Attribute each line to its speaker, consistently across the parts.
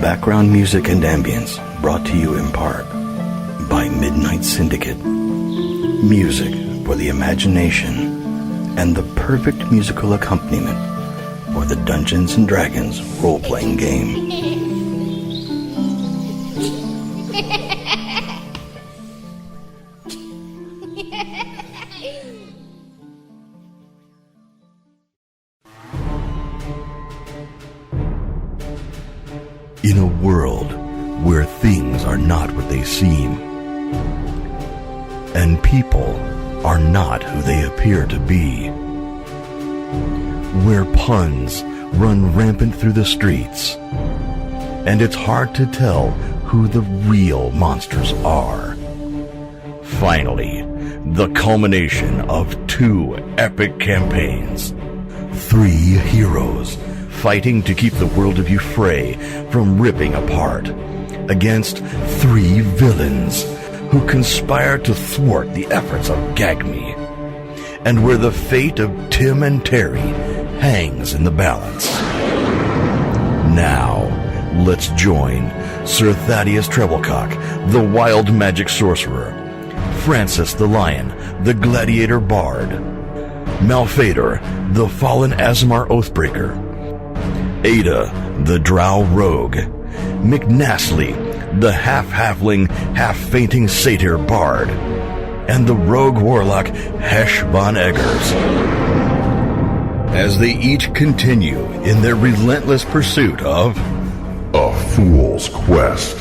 Speaker 1: Background music and ambience brought to you in part by Midnight Syndicate. Music for the imagination and the perfect musical accompaniment for the Dungeons & Dragons role-playing game. In a world where things are not what they seem, and people are not who they appear to be, where puns run rampant through the streets, and it's hard to tell who the real monsters are. Finally, the culmination of 2 epic campaigns. 3 heroes fighting to keep the world of Euphrae from ripping apart, against 3 villains who conspire to thwart the efforts of GAG-ME, and where the fate of Tim and Terry hangs in the balance. Now, let's join Sir Thadeus Trebilcock, the wild magic sorcerer, Francis the lion, the gladiator bard, Malphaedor, the fallen Aasimar oathbreaker, Ayda, the drow rogue, Nastly, the half-halfling, half-fainting satyr bard, and the rogue warlock Hesh von Eggars, as they each continue in their relentless pursuit of a fool's quest.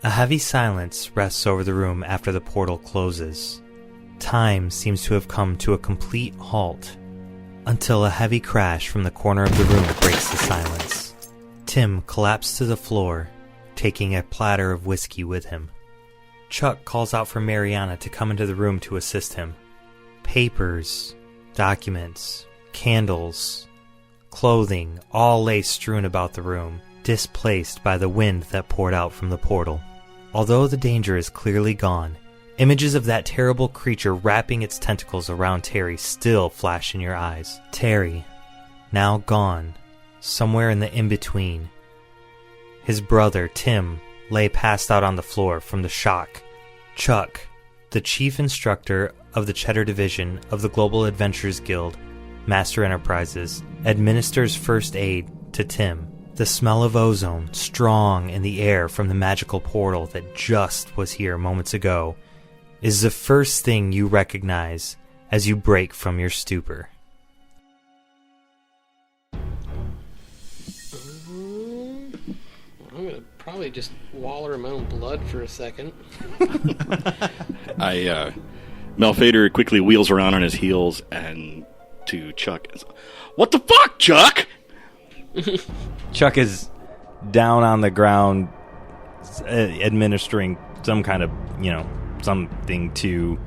Speaker 2: A heavy silence rests over the room after the portal closes. Time seems to have come to a complete halt, until a heavy crash from the corner of the room breaks the silence. Tim collapsed to the floor, taking a platter of whiskey with him. Chuck calls out for Mariana to come into the room to assist him. Papers, documents, candles, clothing all lay strewn about the room, displaced by the wind that poured out from the portal. Although the danger is clearly gone, images of that terrible creature wrapping its tentacles around Terry still flash in your eyes. Terry, now gone, somewhere in the in-between. His brother, Tim, lay passed out on the floor from the shock. Chuck, the chief instructor of the Cheddar Division of the Global Adventurers Guild, Master Enterprises, administers first aid to Tim. The smell of ozone, strong in the air from the magical portal that just was here moments ago, is the first thing you recognize as you break from your stupor.
Speaker 3: I'm gonna probably just waller in my own blood for a second.
Speaker 4: Malphaedor quickly wheels around on his heels and to Chuck. What the fuck, Chuck?
Speaker 2: Chuck is down on the ground administering some kind of, something to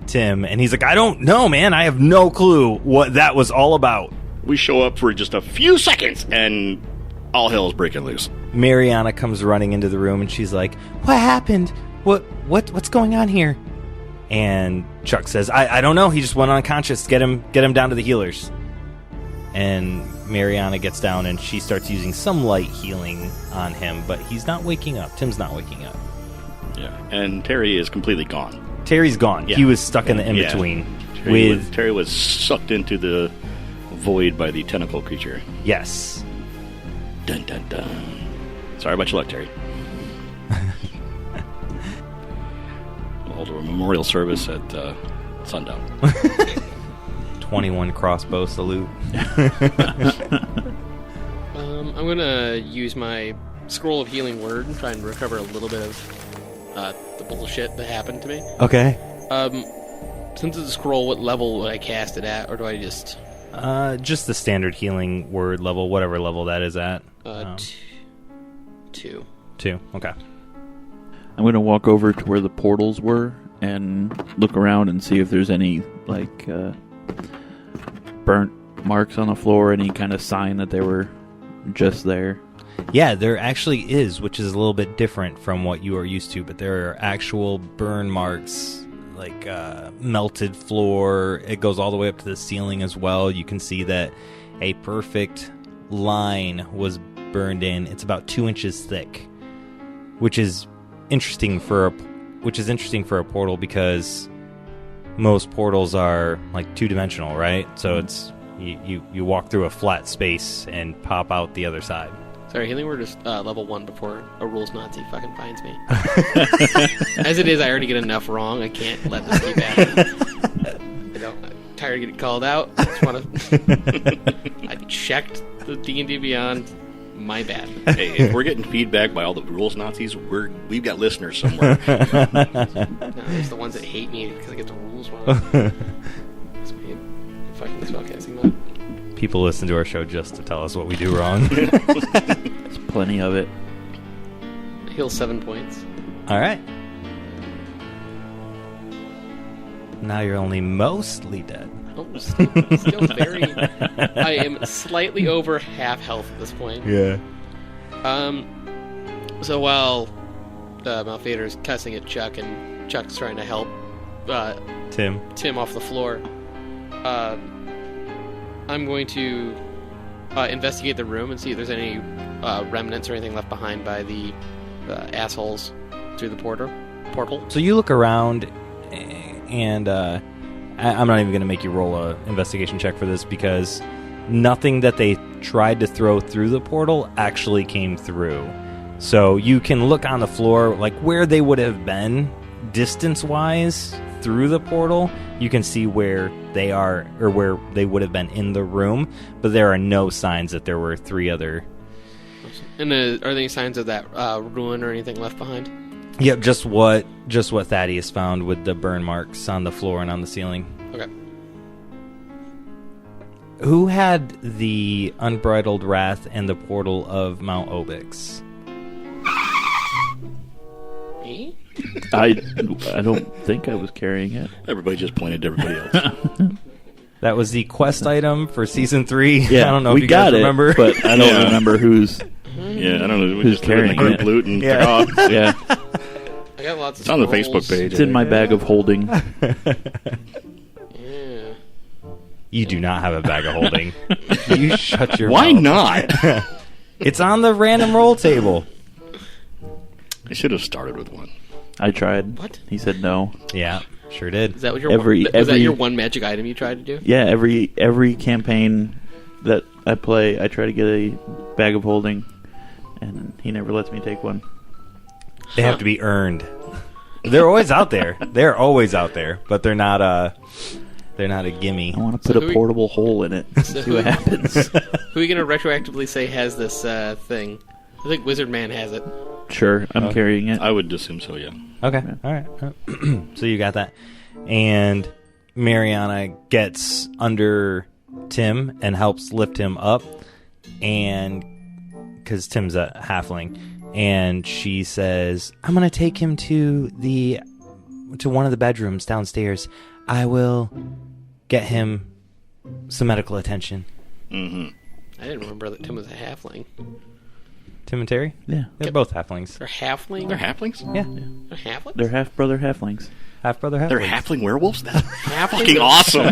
Speaker 2: Tim, and he's like, I don't know, man. I have no clue what that was all about.
Speaker 4: We show up for just a few seconds, and all hell's breaking loose.
Speaker 2: Mariana comes running into the room, and she's like, what happened? What's going on here? And Chuck says, I don't know. He just went unconscious. Get him down to the healers. And Mariana gets down, and she starts using some light healing on him, but he's not waking up. Tim's not waking up.
Speaker 4: Yeah, and Terry is completely gone.
Speaker 2: Terry's gone. Yeah. He was stuck in the in-between. Yeah.
Speaker 4: Terry was sucked into the void by the tentacle creature.
Speaker 2: Yes.
Speaker 4: Dun, dun, dun. Sorry about your luck, Terry. We'll hold a memorial service at sundown.
Speaker 2: 21 crossbow salute.
Speaker 3: I'm gonna use my scroll of healing word and try and recover a little bit of the bullshit that happened to me.
Speaker 2: Okay.
Speaker 3: Since it's a scroll, what level would I cast it at, or do I just...
Speaker 2: Just the standard healing word level, whatever level that is at.
Speaker 3: 2.
Speaker 2: 2, okay.
Speaker 5: I'm going to walk over to where the portals were and look around and see if there's any, burnt marks on the floor, any kind of sign that they were just there.
Speaker 2: Yeah, there actually is, which is a little bit different from what you are used to, but there are actual burn marks melted floor. It goes all the way up to the ceiling as well. You can see that a perfect line was burned in. It's about 2 inches thick, which is interesting for a portal because most portals are like 2-dimensional, right? So it's you walk through a flat space and pop out the other side.
Speaker 3: Sorry, healing word is level 1 before a rules Nazi fucking finds me. As it is, I already get enough wrong. I can't let this keep happening. I'm tired of getting called out. I just want to. I checked the D&D Beyond. My bad.
Speaker 4: Hey, if we're getting feedback by all the rules Nazis, we've got listeners somewhere.
Speaker 3: No, there's the ones that hate me because I get the rules wrong. Sweet. Fucking spellcasting mod.
Speaker 2: People listen to our show just to tell us what we do wrong.
Speaker 5: There's plenty of it.
Speaker 3: Heal 7 points.
Speaker 2: All right. Now you're only mostly dead.
Speaker 3: Oh, still very. I am slightly over half health at this point.
Speaker 2: Yeah.
Speaker 3: So while Malphaedor is cussing at Chuck and Chuck's trying to help Tim off the floor, I'm going to investigate the room and see if there's any remnants or anything left behind by the assholes through the portal.
Speaker 2: So you look around, and I'm not even going to make you roll a investigation check for this because nothing that they tried to throw through the portal actually came through. So you can look on the floor, like where they would have been distance-wise through the portal. You can see where they are, or where they would have been in the room, but there are no signs that there were 3 other.
Speaker 3: And are there any signs of that ruin or anything left behind?
Speaker 2: Yep, just what Thadeus found with the burn marks on the floor and on the ceiling.
Speaker 3: Okay.
Speaker 2: Who had the unbridled wrath and the portal of Mount Obix?
Speaker 3: Me?
Speaker 5: I don't think I was carrying it.
Speaker 4: Everybody just pointed to everybody else.
Speaker 2: That was the quest item for season 3.
Speaker 5: Yeah,
Speaker 2: I don't know
Speaker 5: we
Speaker 2: if you guys
Speaker 5: got
Speaker 2: remember.
Speaker 5: it, but I don't remember who's.
Speaker 4: Yeah, I don't know. We
Speaker 5: Who's
Speaker 4: just carrying
Speaker 5: carrying
Speaker 4: group
Speaker 5: it?
Speaker 4: loot and
Speaker 2: Yeah.
Speaker 4: took off.
Speaker 5: Yeah,
Speaker 3: I got lots of
Speaker 4: It's on the
Speaker 3: scrolls.
Speaker 4: Facebook page.
Speaker 5: it's in my bag of holding.
Speaker 3: Yeah.
Speaker 2: You do not have a bag of holding. You shut your
Speaker 4: Why
Speaker 2: mouth.
Speaker 4: not?
Speaker 2: It's on the random roll table.
Speaker 4: I should have started with one.
Speaker 5: I tried.
Speaker 3: What?
Speaker 5: He said no.
Speaker 2: Yeah, sure did.
Speaker 3: Is that what your
Speaker 5: Every-
Speaker 3: was that
Speaker 5: every-
Speaker 3: your one magic item you tried to do?
Speaker 5: Yeah, every campaign that I play, I try to get a bag of holding, and he never lets me take one.
Speaker 2: They have to be earned. They're always out there. They're always out there, but they're not a gimme.
Speaker 5: I want to put
Speaker 3: So
Speaker 5: a portable hole in it.
Speaker 3: So
Speaker 5: See what happens.
Speaker 3: Who are you going to retroactively say has this thing? I think Wizard Man has it.
Speaker 5: Sure, I'm carrying it.
Speaker 4: I would assume so, yeah.
Speaker 2: Okay, all right. So you got that. And Mariana gets under Tim and helps lift him up, and because Tim's a halfling, and she says, "I'm going to take him to one of the bedrooms downstairs. I will get him some medical attention."
Speaker 4: Mm-hmm.
Speaker 3: I didn't remember that Tim was a halfling.
Speaker 2: Tim and Terry?
Speaker 5: Yeah,
Speaker 2: They're both halflings.
Speaker 3: They're halfling?
Speaker 4: They're halflings?
Speaker 2: Yeah.
Speaker 3: They're halflings?
Speaker 5: they're half brother halflings.
Speaker 2: Half-brother, halflings.
Speaker 4: They're halfling werewolves? That's
Speaker 3: Halfling?
Speaker 4: fucking awesome.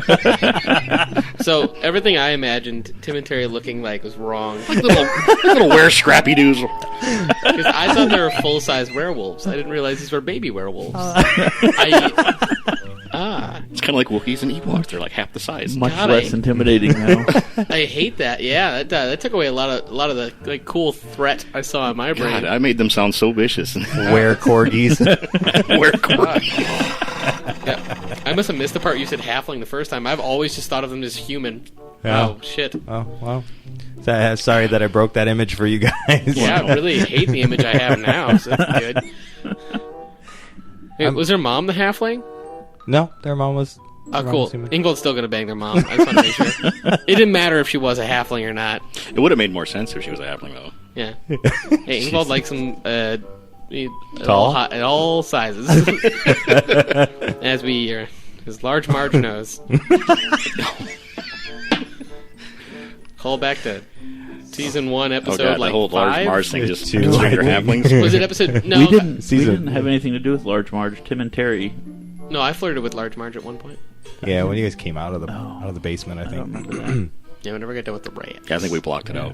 Speaker 3: So everything I imagined Tim and Terry looking like was wrong.
Speaker 4: little were-scrappy dudes.
Speaker 3: Because I thought they were full-size werewolves. I didn't realize these were baby werewolves.
Speaker 4: It's kind of like Wookiees and Ewoks. They're like half the size.
Speaker 5: Much
Speaker 3: God,
Speaker 5: less intimidating now.
Speaker 3: I hate that. Yeah, that took away a lot of the like cool threat I saw in my brain.
Speaker 4: God, I made them sound so vicious.
Speaker 2: Were corgis.
Speaker 3: Yeah. I must have missed the part you said halfling the first time. I've always just thought of them as human.
Speaker 2: Yeah.
Speaker 3: Oh, shit.
Speaker 2: Oh, well. Sorry that I broke that image for you guys.
Speaker 3: Yeah, I really hate the image I have now, so that's good. Hey, was their mom the halfling?
Speaker 2: No, their mom was...
Speaker 3: Oh,
Speaker 2: mom
Speaker 3: cool.
Speaker 2: was human.
Speaker 3: Ingvold's still going to bang their mom. I just want to make sure. It didn't matter if she was a halfling or not.
Speaker 4: It would have made more sense if she was a halfling, though.
Speaker 3: Yeah. Hey, Ingvold likes them
Speaker 2: Tall?
Speaker 3: at all sizes. As we his large Marge knows. Call back to season 1,
Speaker 4: Oh,
Speaker 3: episode
Speaker 4: God,
Speaker 3: like
Speaker 4: the whole
Speaker 3: 5.
Speaker 4: large Mars thing just
Speaker 2: Two.
Speaker 4: straight your halflings.
Speaker 3: Was it episode? No,
Speaker 5: we didn't
Speaker 2: Season-
Speaker 5: have anything to do with Large Marge. Tim and Terry
Speaker 3: No, I flirted with Large Marge at one point.
Speaker 6: Yeah, when you guys came out of the basement, I
Speaker 5: I don't
Speaker 6: think.
Speaker 5: remember that.
Speaker 3: Yeah, we never got done with the rats.
Speaker 4: Yeah, I think we blocked it out.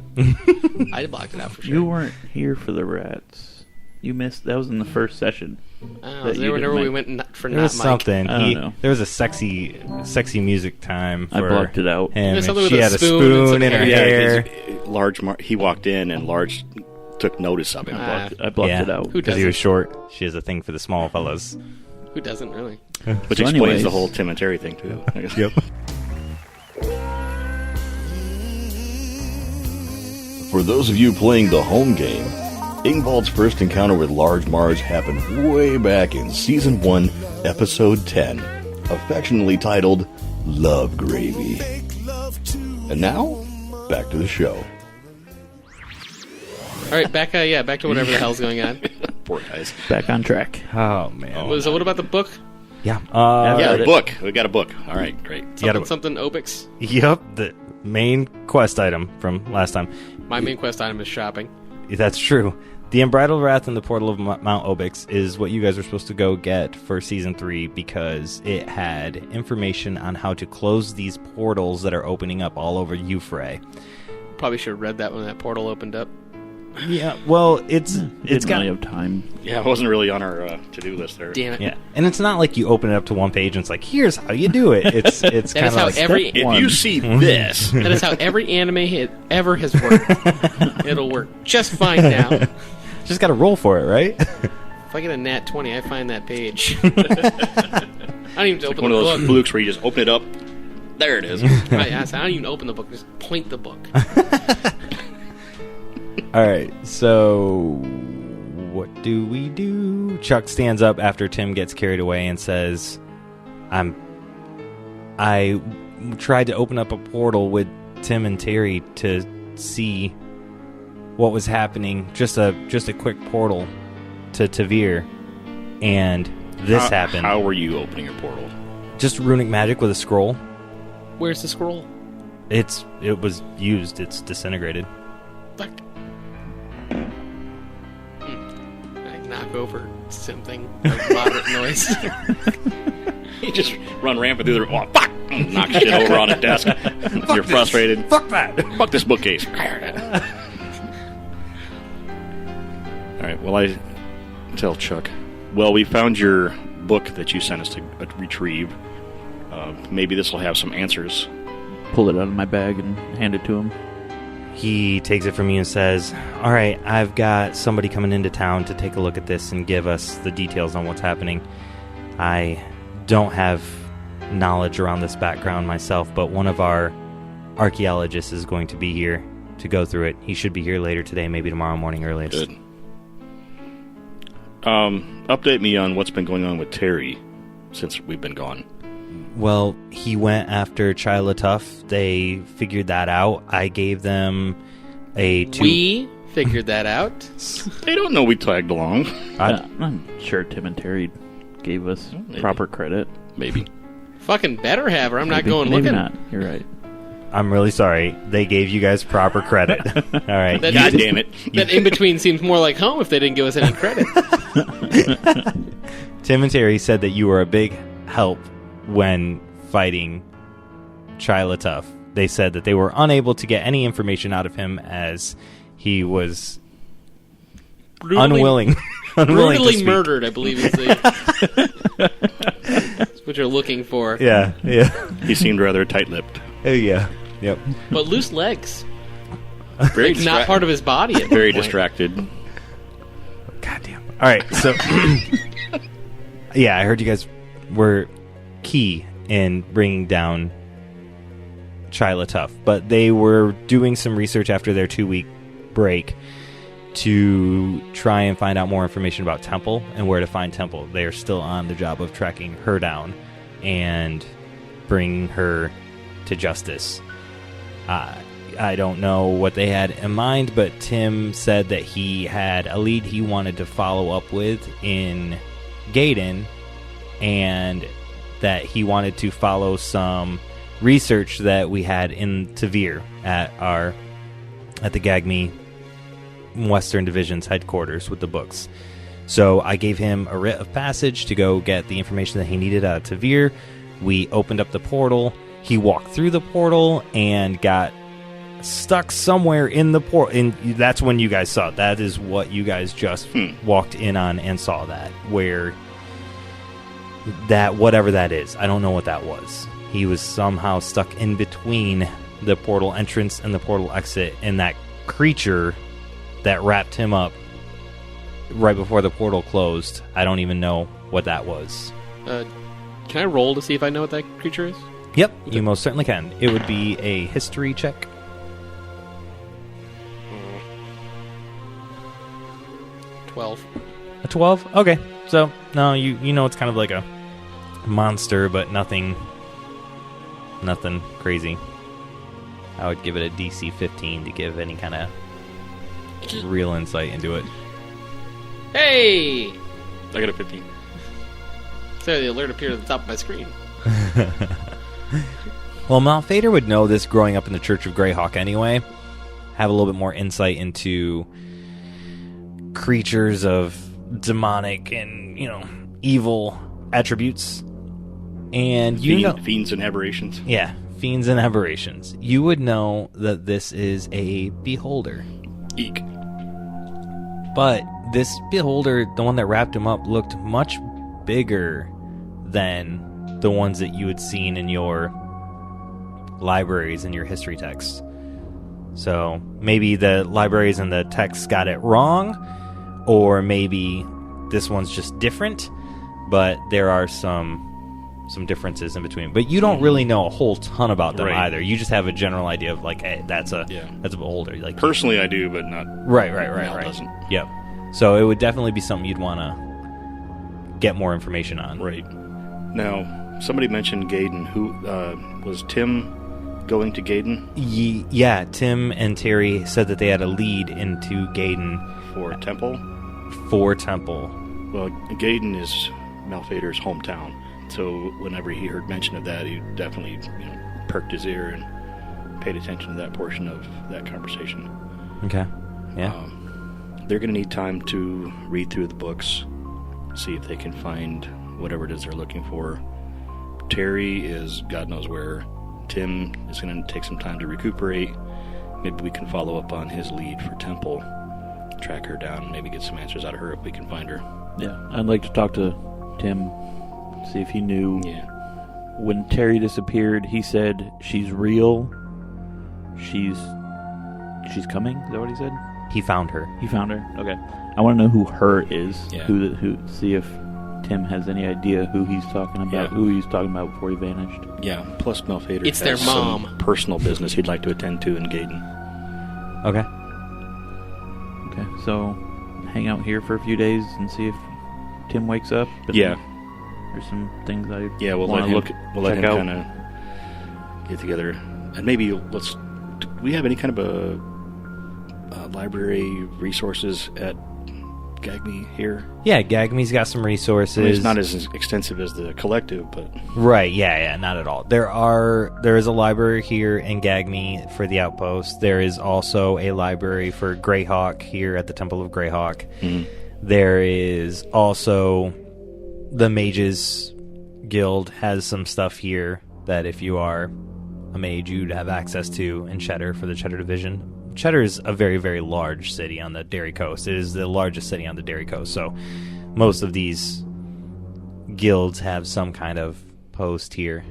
Speaker 3: I blocked it out for sure.
Speaker 5: You weren't here for the rats. You missed. That was in the first session.
Speaker 3: Was there whenever we went for
Speaker 6: There
Speaker 3: not
Speaker 6: was
Speaker 3: Mike?
Speaker 6: something.
Speaker 5: I don't know.
Speaker 6: There was a sexy music time
Speaker 5: I
Speaker 6: for
Speaker 5: blocked it out.
Speaker 6: him.
Speaker 3: There's
Speaker 6: And
Speaker 3: something
Speaker 6: she
Speaker 3: with a
Speaker 6: had a
Speaker 3: spoon
Speaker 6: spoon
Speaker 3: and
Speaker 6: in
Speaker 3: some
Speaker 6: her
Speaker 3: hair.
Speaker 6: hair
Speaker 4: He walked in, and Large took notice of him.
Speaker 5: I blocked it out.
Speaker 3: Who
Speaker 6: because he was
Speaker 3: doesn't?
Speaker 6: short. She has a thing for the small fellas.
Speaker 3: Who doesn't really?
Speaker 4: Which
Speaker 5: So
Speaker 4: explains
Speaker 5: anyways-
Speaker 4: the whole Tim and Terry thing, too. I guess.
Speaker 6: Yep.
Speaker 1: For those of you playing the home game, Ingvald's first encounter with Large Marge happened way back in Season 1, Episode 10, affectionately titled Love Gravy. And now, back to the show.
Speaker 3: All right, back to whatever the hell's going on.
Speaker 4: Poor guys.
Speaker 5: Back on track.
Speaker 6: Oh man.
Speaker 3: So what about the book?
Speaker 6: Yeah.
Speaker 4: Yeah,
Speaker 5: got
Speaker 4: a
Speaker 5: it.
Speaker 4: book. We got a book. All right, great.
Speaker 3: Something Obix.
Speaker 6: Yep. The main quest item from last time.
Speaker 3: My main quest item is shopping.
Speaker 6: That's true. The Unbridled Wrath and the Portal of Mount Obix is what you guys are supposed to go get for Season 3 because it had information on how to close these portals that are opening up all over Euphrates.
Speaker 3: Probably should have read that when that portal opened up.
Speaker 6: Yeah, well, it's
Speaker 5: Didn't
Speaker 6: got...
Speaker 5: really have time.
Speaker 4: Yeah, it wasn't really on our to-do list there.
Speaker 3: Damn it.
Speaker 6: Yeah, and it's not like you open it up to one page and it's like, here's how you do it. It's kind
Speaker 3: That
Speaker 6: of
Speaker 3: is how
Speaker 6: like...
Speaker 3: every
Speaker 4: If you see this,
Speaker 3: that is how every anime ever has worked. It'll work just fine now.
Speaker 6: Just got to roll for it, right?
Speaker 3: If I get a nat 20, I find that page. I don't even open
Speaker 4: one
Speaker 3: the
Speaker 4: of
Speaker 3: book.
Speaker 4: those flukes where you just open it up. There it is.
Speaker 3: I don't even open the book. Just point the book.
Speaker 6: All right, so what do we do? Chuck stands up after Tim gets carried away and says, I tried to open up a portal with Tim and Terry to see what was happening. Just a quick portal to Tavir, and this happened.
Speaker 4: How were you opening your portal?
Speaker 6: Just runic magic with a scroll.
Speaker 3: Where's the scroll?
Speaker 6: It was used. It's disintegrated.
Speaker 3: Fuck. I knock over something of moderate noise.
Speaker 4: You just run rampant through the... Oh, fuck! Knock shit over on a desk. You're frustrated.
Speaker 6: Fuck that!
Speaker 4: Fuck this bookcase. All right, well, I tell Chuck, well, we found your book that you sent us to retrieve. Maybe this will have some answers.
Speaker 5: Pull it out of my bag and hand it to him.
Speaker 2: He takes it from you and says, all right, I've got somebody coming into town to take a look at this and give us the details on what's happening. I don't have knowledge around this background myself, but one of our archaeologists is going to be here to go through it. He should be here later today, maybe tomorrow morning earliest.
Speaker 4: Good. Update me on what's been going on with Terry since we've been gone.
Speaker 2: Well, he went after Chyla Tuff. They figured that out. I gave them a
Speaker 3: We figured that out.
Speaker 4: They don't know we tagged along.
Speaker 5: I'm sure Tim and Terry gave us proper credit.
Speaker 4: Maybe.
Speaker 3: Fucking better have her. I'm not
Speaker 5: Maybe-
Speaker 3: going
Speaker 5: maybe
Speaker 3: looking.
Speaker 5: not. You're right.
Speaker 2: I'm really sorry. They gave you guys proper credit. All right.
Speaker 3: That-
Speaker 4: God damn it.
Speaker 3: That in between seems more like home if they didn't give us any credit.
Speaker 2: Tim and Terry said that you were a big help when fighting Chyla Tuff. They said that they were unable to get any information out of him as he was unwilling to
Speaker 3: Brutally
Speaker 2: speak.
Speaker 3: murdered, I believe is that's what you're looking for.
Speaker 2: Yeah.
Speaker 4: He seemed rather tight-lipped.
Speaker 2: Yeah. Yep.
Speaker 3: But loose legs.
Speaker 4: Very
Speaker 3: Not part of his body. At
Speaker 4: Very
Speaker 3: that point.
Speaker 4: distracted.
Speaker 2: Goddamn. All right. So, yeah, I heard you guys were key in bringing down Chyla Tuff, but they were doing some research after their 2-week break to try and find out more information about Temple and where to find Temple. They are still on the job of tracking her down and bringing her to justice. I don't know what they had in mind, but Tim said that he had a lead he wanted to follow up with in Gaydon, and that he wanted to follow some research that we had in Tavir at the GAG-ME Western Division's headquarters with the books. So I gave him a writ of passage to go get the information that he needed out of Tavir. We opened up the portal. He walked through the portal and got stuck somewhere in the portal. And that's when you guys saw it. That is what you guys just walked in on and saw that. Where that, whatever that is, I don't know what that was. He was somehow stuck in between the portal entrance and the portal exit, and that creature that wrapped him up right before the portal closed, I don't even know what that was.
Speaker 3: Can I roll to see if I know what that creature is?
Speaker 2: Yep, you most certainly can. It would be a history check.
Speaker 3: 12.
Speaker 2: A 12? Okay. So, no, you know it's kind of like a monster, but nothing crazy. I would give it a DC 15 to give any kind of real insight into it.
Speaker 3: Hey!
Speaker 4: I got a 15.
Speaker 3: So the alert appeared at the top of my screen.
Speaker 2: Well, Malphaedor would know this growing up in the Church of Greyhawk anyway. Have a little bit more insight into creatures of demonic and, evil attributes. And
Speaker 4: Fiends and aberrations.
Speaker 2: Yeah, fiends and aberrations. You would know that this is a beholder.
Speaker 4: Eek.
Speaker 2: But this beholder, the one that wrapped him up, looked much bigger than the ones that you had seen in your libraries and your history texts. So maybe the libraries and the texts got it wrong, or maybe this one's just different, but there are some differences in between. But you don't really know a whole ton about them either. You just have a general idea of like, hey, that's a beholder. Like
Speaker 4: personally, I do, but not
Speaker 2: right.
Speaker 4: Doesn't.
Speaker 2: Yep. So it would definitely be something you'd want to get more information on.
Speaker 4: Right. Now, somebody mentioned Gaydon. Who was Tim going to Gaydon?
Speaker 2: Yeah, Tim and Terry said that they had a lead into Gaydon.
Speaker 4: For Temple?
Speaker 2: For Temple.
Speaker 4: Well, Gaydon is Malphaedor's hometown. So whenever he heard mention of that, he definitely perked his ear and paid attention to that portion of that conversation.
Speaker 2: Okay. Yeah.
Speaker 4: They're going to need time to read through the books, see if they can find whatever it is they're looking for. Terry is God knows where. Tim is going to take some time to recuperate. Maybe we can follow up on his lead for Temple, track her down, and maybe get some answers out of her if we can find her.
Speaker 5: Yeah, I'd like to talk to Tim, see if he knew.
Speaker 4: Yeah.
Speaker 5: When Terry disappeared, he said she's real. She's coming. Is that what he said?
Speaker 2: He found her.
Speaker 5: He found her. Okay. I want to know who her is.
Speaker 4: Yeah.
Speaker 5: Who? See if Tim has any idea who he's talking about.
Speaker 4: Yeah.
Speaker 5: Who he's talking about before he vanished.
Speaker 4: Yeah. Plus, Malphaedor
Speaker 3: It's
Speaker 4: has
Speaker 3: their mom.
Speaker 4: some personal business he'd like to attend to in Gaydon.
Speaker 2: Okay.
Speaker 5: Okay. So, hang out here for a few days and see if Tim wakes up. And
Speaker 4: Yeah.
Speaker 5: There's some things I
Speaker 4: Yeah, we'll
Speaker 5: want
Speaker 4: let
Speaker 5: to
Speaker 4: him. We'll let him
Speaker 5: check out.
Speaker 4: kind of get together, and maybe do we have any kind of a library resources at GAG-ME here?
Speaker 2: Yeah, GAG-ME's got some resources.
Speaker 4: I mean, it's not as extensive as the collective, but
Speaker 2: Right, yeah, not at all. There is a library here in GAG-ME for the Outpost. There is also a library for Greyhawk here at the Temple of Greyhawk.
Speaker 4: Mhm.
Speaker 2: There is also the Mages Guild has some stuff here that if you are a mage, you'd have access to in Cheddar for the Cheddar Division. Cheddar is a very, very large city on the Dairy Coast. It is the largest city on the Dairy Coast, so most of these guilds have some kind of post here.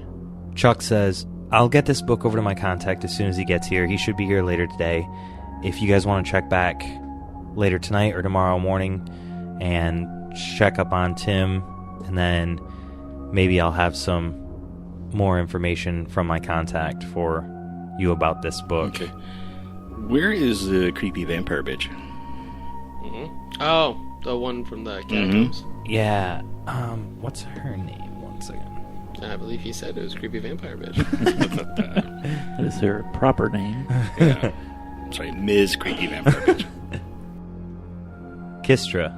Speaker 2: Chuck says, I'll get this book over to my contact as soon as he gets here. He should be here later today. If you guys want to check back later tonight or tomorrow morning and check up on Tim, and then maybe I'll have some more information from my contact for you about this book.
Speaker 4: okay. Where is the creepy vampire bitch?
Speaker 3: Oh, the one from the catacombs.
Speaker 2: Yeah, what's her name? One second.
Speaker 3: I believe he said it was creepy vampire bitch.
Speaker 5: That is her proper name.
Speaker 4: Yeah. Sorry, Ms. Creepy Vampire Bitch.
Speaker 2: Kistra,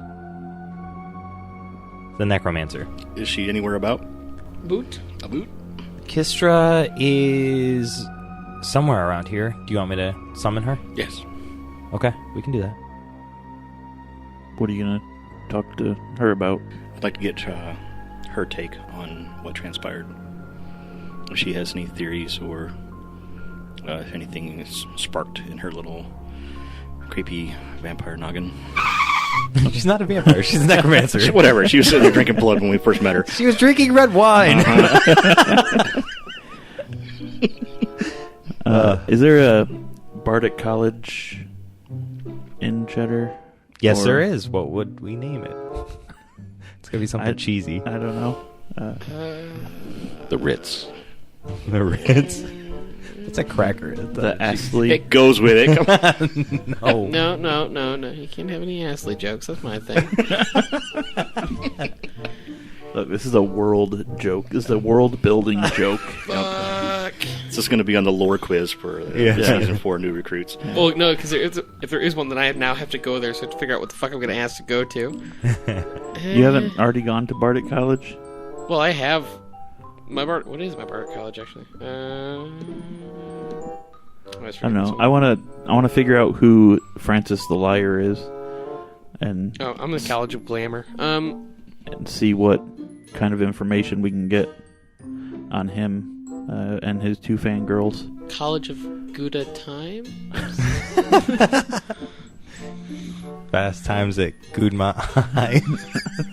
Speaker 2: the necromancer.
Speaker 4: Is she anywhere about?
Speaker 3: Boot.
Speaker 4: A boot?
Speaker 2: Kistra is somewhere around here. Do you want me to summon her?
Speaker 4: Yes.
Speaker 2: Okay, we can do that.
Speaker 5: What are you gonna talk to her about.
Speaker 4: I'd like to get her take on what transpired. If she has any theories or if anything is sparked in her little creepy vampire noggin.
Speaker 6: She's not a vampire. She's a necromancer.
Speaker 4: Whatever. She was sitting there drinking blood when we first met her.
Speaker 6: She was drinking red wine.
Speaker 5: Is there a Bardic College in Cheddar?
Speaker 6: Yes,
Speaker 5: Or-
Speaker 6: there is. What would we name it? It's gonna be something cheesy.
Speaker 5: I don't know.
Speaker 4: The Ritz.
Speaker 6: The Ritz. It's a cracker.
Speaker 5: The Astley.
Speaker 4: It goes with it. Come on.
Speaker 6: No.
Speaker 3: No. You can't have any Nastly jokes. That's my thing.
Speaker 5: Look, this is a world joke. This is a world building joke.
Speaker 3: Fuck.
Speaker 4: This is going to be on the lore quiz for season 4 new recruits.
Speaker 3: Well, no, because if there is one, then I now have to go there, so I have to figure out what the fuck I'm going to ask to go to.
Speaker 5: You haven't already gone to Bardic College?
Speaker 3: Well, I have. What is my Bardic College, actually?
Speaker 5: I don't know. I want to figure out who Francis the Liar is, and
Speaker 3: Oh, I'm in the College of Glamour.
Speaker 5: and see what kind of information we can get on him and his 2 fangirls.
Speaker 3: College of Gouda Time?
Speaker 6: Fast times at Goodma High.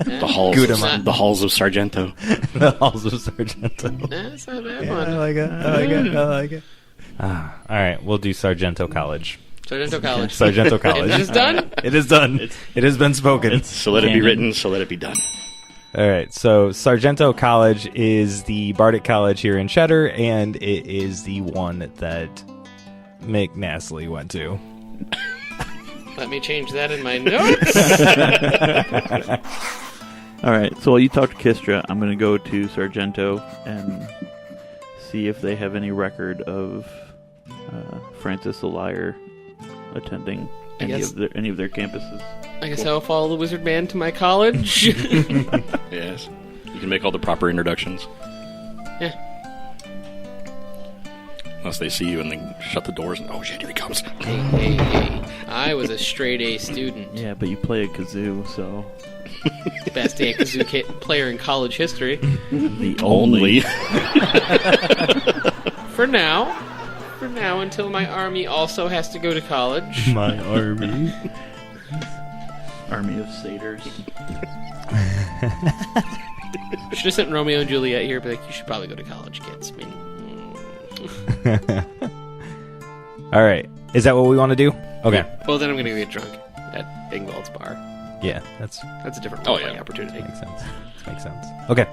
Speaker 4: The halls,
Speaker 6: Gudamon.
Speaker 4: the halls of Sargento.
Speaker 6: The halls of Sargento.
Speaker 3: That's not a bad
Speaker 6: Yeah,
Speaker 3: one.
Speaker 6: I like it. All right, we'll do Sargento College.
Speaker 3: Sargento College.
Speaker 6: Sargento College.
Speaker 3: It is done?
Speaker 6: It is done. It has been spoken.
Speaker 4: So let it be written, so let it be done.
Speaker 6: All right, so Sargento College is the Bardic College here in Cheddar, and it is the one that Nastly went to.
Speaker 3: Let me change that in my notes.
Speaker 5: All right, so while you talk to Kistra, I'm going to go to Sargento and see if they have any record of Francis the Liar attending any of their campuses.
Speaker 3: I guess I'll follow the wizard man to my college.
Speaker 4: Yes. You can make all the proper introductions.
Speaker 3: Yeah.
Speaker 4: Unless they see you and then shut the doors and, oh shit, here he comes.
Speaker 3: Hey. I was a straight A student.
Speaker 5: Yeah, but you play a kazoo, so...
Speaker 3: Best A kazoo player in college history.
Speaker 5: The
Speaker 4: Only.
Speaker 3: For now, until my army also has to go to college.
Speaker 6: My army.
Speaker 5: Army of satyrs.
Speaker 3: Should have sent Romeo and Juliet here, but like, you should probably go to college, kids. I mean,
Speaker 6: All right, is that what we want to do? Okay.
Speaker 3: well, then I'm going to get drunk at Ingvald's bar.
Speaker 6: Yeah, that's
Speaker 3: That's a different
Speaker 4: Oh,
Speaker 3: playing
Speaker 4: yeah.
Speaker 3: opportunity.
Speaker 6: makes sense. Makes sense. Okay.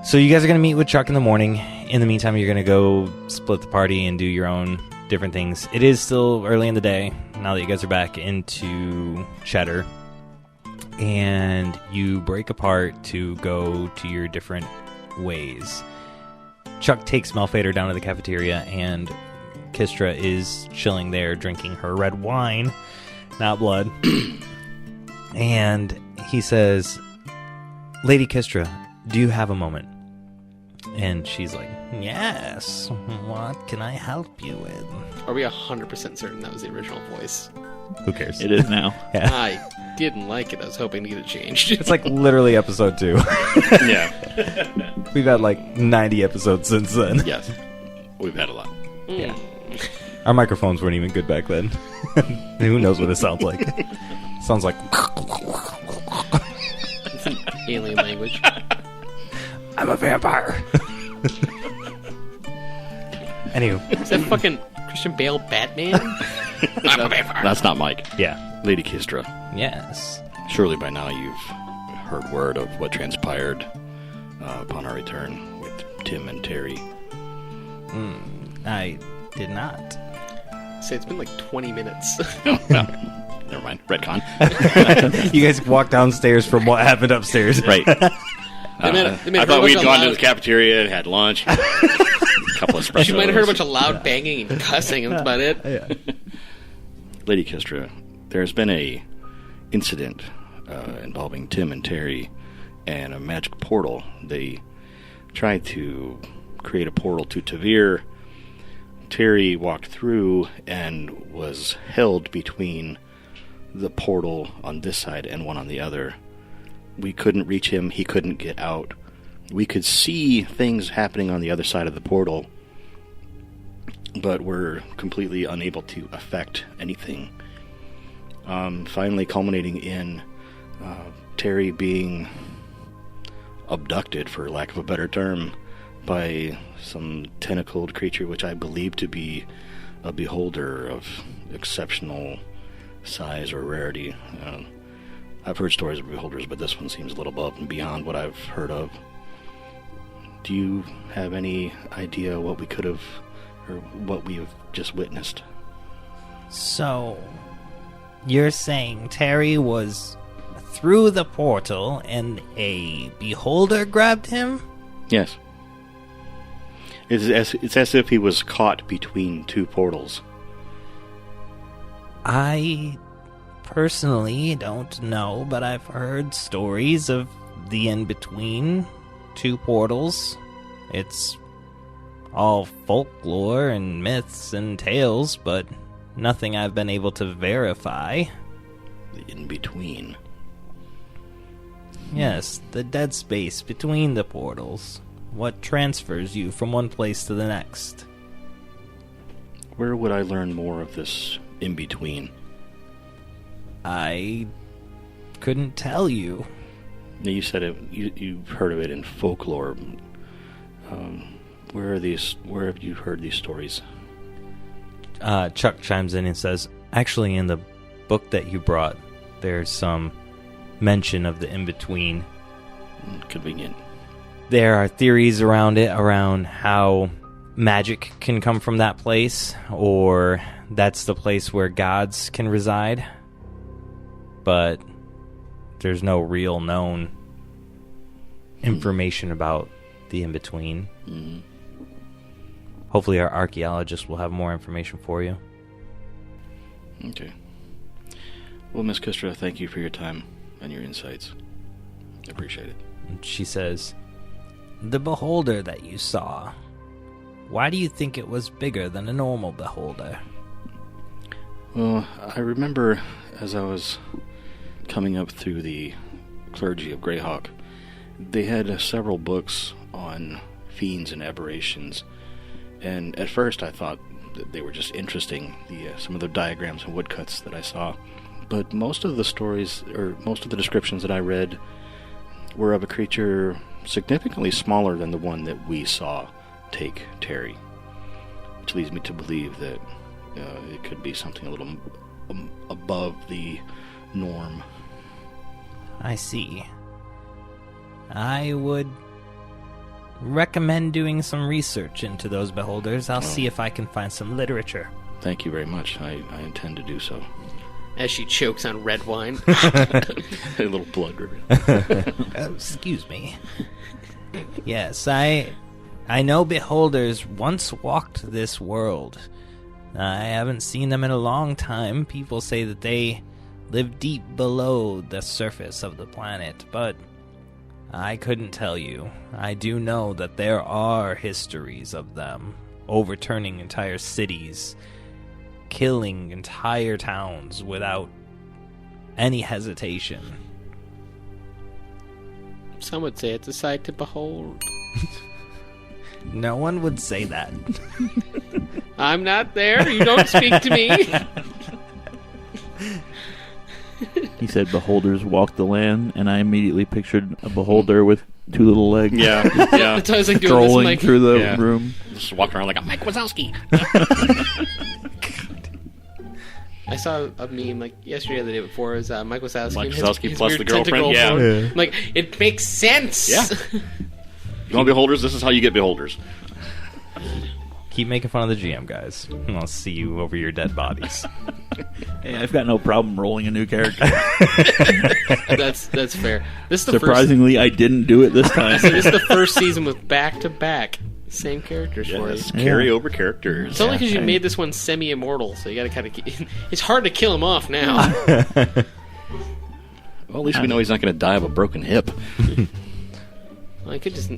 Speaker 6: So you guys are going to meet with Chuck in the morning. In the meantime, you're going to go split the party and do your own different things. It is still early in the day now that you guys are back into Cheddar. And you break apart to go to your different ways. Chuck takes Malphaedor down to the cafeteria, and Kistra is chilling there drinking her red wine, not blood. And he says, Lady Kistra, do you have a moment? And she's like, yes. What can I help you with?
Speaker 3: Are we 100% certain that was the original voice?
Speaker 6: Who cares?
Speaker 5: It is now.
Speaker 6: Yeah.
Speaker 3: I didn't like it. I was hoping to get it changed.
Speaker 6: It's like literally episode 2.
Speaker 4: Yeah.
Speaker 6: We've had like 90 episodes since then.
Speaker 4: Yes. We've had a lot.
Speaker 6: Yeah. Our microphones weren't even good back then. Who knows what it sounds like? Sounds like...
Speaker 3: It's an alien language.
Speaker 6: I'm a vampire. Anywho.
Speaker 3: Is that fucking Christian Bale Batman? I'm a vampire.
Speaker 4: That's not Mike.
Speaker 6: Yeah.
Speaker 4: Lady Kistra.
Speaker 6: Yes.
Speaker 4: Surely by now you've heard word of what transpired upon our return with Tim and Terry.
Speaker 2: I did not.
Speaker 3: Say it's been like 20 minutes.
Speaker 4: Oh, well, never mind. Retcon.
Speaker 6: You guys walked downstairs from what happened upstairs.
Speaker 4: Right.
Speaker 3: They made
Speaker 4: I
Speaker 3: a
Speaker 4: thought
Speaker 3: bunch
Speaker 4: we'd
Speaker 3: of
Speaker 4: gone to
Speaker 3: loud-
Speaker 4: the cafeteria and had lunch. A couple of espressos.
Speaker 3: She might have heard a bunch of loud banging and cussing, and that's about it.
Speaker 6: Yeah.
Speaker 4: Lady Kistra, there's been a incident involving Tim and Terry and a magic portal. They tried to create a portal to Tavir. Terry walked through and was held between the portal on this side and one on the other. We couldn't reach him. He couldn't get out. We could see things happening on the other side of the portal, but we're completely unable to affect anything. Finally culminating in Terry being abducted, for lack of a better term, by some tentacled creature which I believe to be a beholder of exceptional size or rarity. I've heard stories of beholders, but this one seems a little above and beyond what I've heard of. Do you have any idea what we could have, or what we have just witnessed?
Speaker 2: So, you're saying Terry was through the portal and a beholder grabbed him?
Speaker 4: Yes. It's as if he was caught between two portals.
Speaker 2: I personally don't know, but I've heard stories of the in-between two portals. It's all folklore and myths and tales, but nothing I've been able to verify.
Speaker 4: The in-between.
Speaker 2: Yes, the dead space between the portals. What transfers you from one place to the next?
Speaker 4: Where would I learn more of this in-between?
Speaker 2: I couldn't tell you.
Speaker 4: Now, you said it. You've heard of it in folklore. Where have you heard these stories?
Speaker 2: Chuck chimes in and says, actually in the book that you brought, there's some mention of the in-between.
Speaker 4: Convenient.
Speaker 2: There are theories around it, around how magic can come from that place, or that's the place where gods can reside. But there's no real known information about the in-between.
Speaker 4: Mm-hmm.
Speaker 2: Hopefully our archaeologist will have more information for you.
Speaker 4: Okay. Well, Miss Kistra, thank you for your time and your insights. I appreciate it.
Speaker 2: And she says, the beholder that you saw, why do you think it was bigger than a normal beholder?
Speaker 4: Well, I remember as I was coming up through the clergy of Greyhawk, they had several books on fiends and aberrations, and at first I thought that they were just interesting, some of the diagrams and woodcuts that I saw, but most of the stories, or most of the descriptions that I read, were of a creature significantly smaller than the one that we saw take Terry, which leads me to believe that it could be something a little above the norm.
Speaker 2: I see. I would recommend doing some research into those beholders. I'll see if I can find some literature.
Speaker 4: Thank you very much. I intend to do so.
Speaker 3: As she chokes on red wine.
Speaker 4: A little blood ribbon.
Speaker 2: Excuse me. Yes, I know beholders once walked this world. I haven't seen them in a long time. People say that they live deep below the surface of the planet, but I couldn't tell you. I do know that there are histories of them, overturning entire cities, killing entire towns without any hesitation.
Speaker 3: Some would say it's a sight to behold.
Speaker 2: No one would say that.
Speaker 3: I'm not there. You don't speak to me.
Speaker 5: He said beholders walk the land, and I immediately pictured a beholder with two little legs.
Speaker 4: Yeah.
Speaker 3: That's how I was like doing
Speaker 5: strolling
Speaker 3: this,
Speaker 5: through the
Speaker 4: Yeah.
Speaker 5: room.
Speaker 4: Just walking around like a Mike Wazowski.
Speaker 3: I saw a meme like yesterday or the day before. It was Mike Wazowski.
Speaker 4: Mike
Speaker 3: and his
Speaker 4: Wazowski plus
Speaker 3: weird
Speaker 4: the girlfriend,
Speaker 3: tentacle
Speaker 4: yeah.
Speaker 3: form.
Speaker 6: Yeah.
Speaker 3: I'm like, it makes sense.
Speaker 4: Yeah. You want beholders? This is how you get beholders.
Speaker 2: Keep making fun of the GM, guys. I'll see you over your dead bodies.
Speaker 5: Hey, I've got no problem rolling a new character.
Speaker 3: That's fair. This is the
Speaker 5: Surprisingly, I didn't do it this time.
Speaker 3: first. So this is the first season with back-to-back same characters for you.
Speaker 4: Yes, carry over characters.
Speaker 3: It's only because you
Speaker 5: hey.
Speaker 3: made this one semi-immortal, so you gotta kind of keep... It's hard to kill him off now.
Speaker 4: Well, at least we know he's not going to die of a broken hip.
Speaker 3: Well, I could just...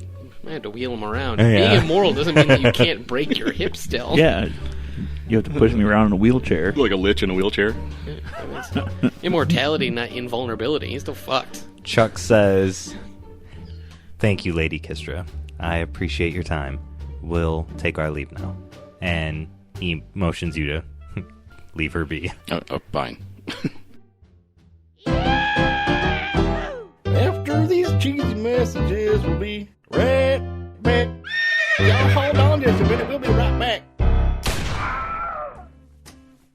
Speaker 3: I had to wheel him around.
Speaker 6: Yeah.
Speaker 3: Being immortal doesn't mean that you can't break your hip still.
Speaker 5: Yeah, You have to push me around in a wheelchair.
Speaker 4: Like a lich in a wheelchair.
Speaker 3: I mean, it's immortality, not invulnerability. He's still fucked.
Speaker 6: Chuck says, "Thank you, Lady Kistra. I appreciate your time. We'll take our leave now." And he motions you to leave her be.
Speaker 4: Fine.
Speaker 7: After these cheesy messages, we'll be right back. Y'all hold on just a minute. We'll be right back.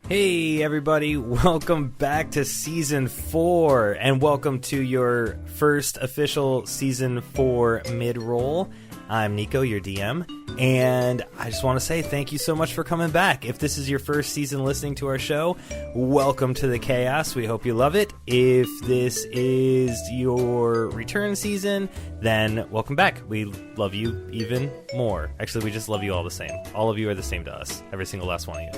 Speaker 6: Hey everybody, welcome back to Season 4, and welcome to your first official Season 4 mid-roll. I'm Nico, your DM, and I just want to say thank you so much for coming back. If this is your first season listening to our show, welcome to the chaos. We hope you love it. If this is your return season, then welcome back. We love you even more. Actually, we just love you all the same. All of you are the same to us. Every single last one of you.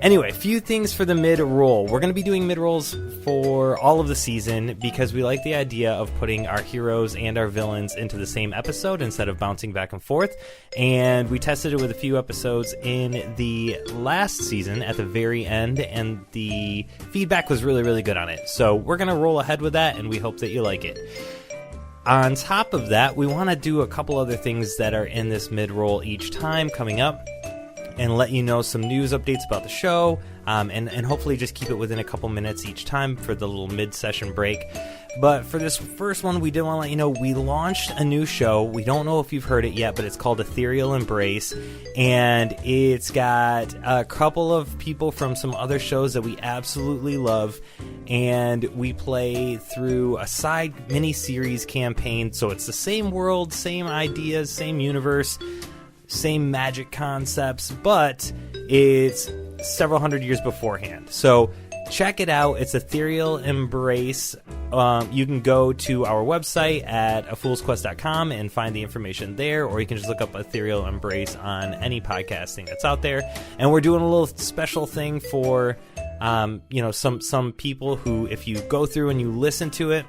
Speaker 6: Anyway, few things for the mid-roll. We're going to be doing mid-rolls for all of the season because we like the idea of putting our heroes and our villains into the same episode instead of bouncing back and forth. And we tested it with a few episodes in the last season at the very end, and the feedback was really, really good on it. So we're going to roll ahead with that, and we hope that you like it. On top of that, we want to do a couple other things that are in this mid-roll each time coming up, and let you know some news updates about the show, and hopefully just keep it within a couple minutes each time for the little mid-session break. But for this first one, we did want to let you know we launched a new show. We don't know if you've heard it yet, but it's called Ethereal Embrace, and it's got a couple of people from some other shows that we absolutely love, and we play through a side mini-series campaign, so it's the same world, same ideas, same universe, same magic concepts, but it's several hundred years beforehand. So check it out. It's Ethereal Embrace. You can go to our website at afoolsquest.com and find the information there, or you can just look up Ethereal Embrace on any podcasting that's out there. And we're doing a little special thing for some people who, if you go through and you listen to it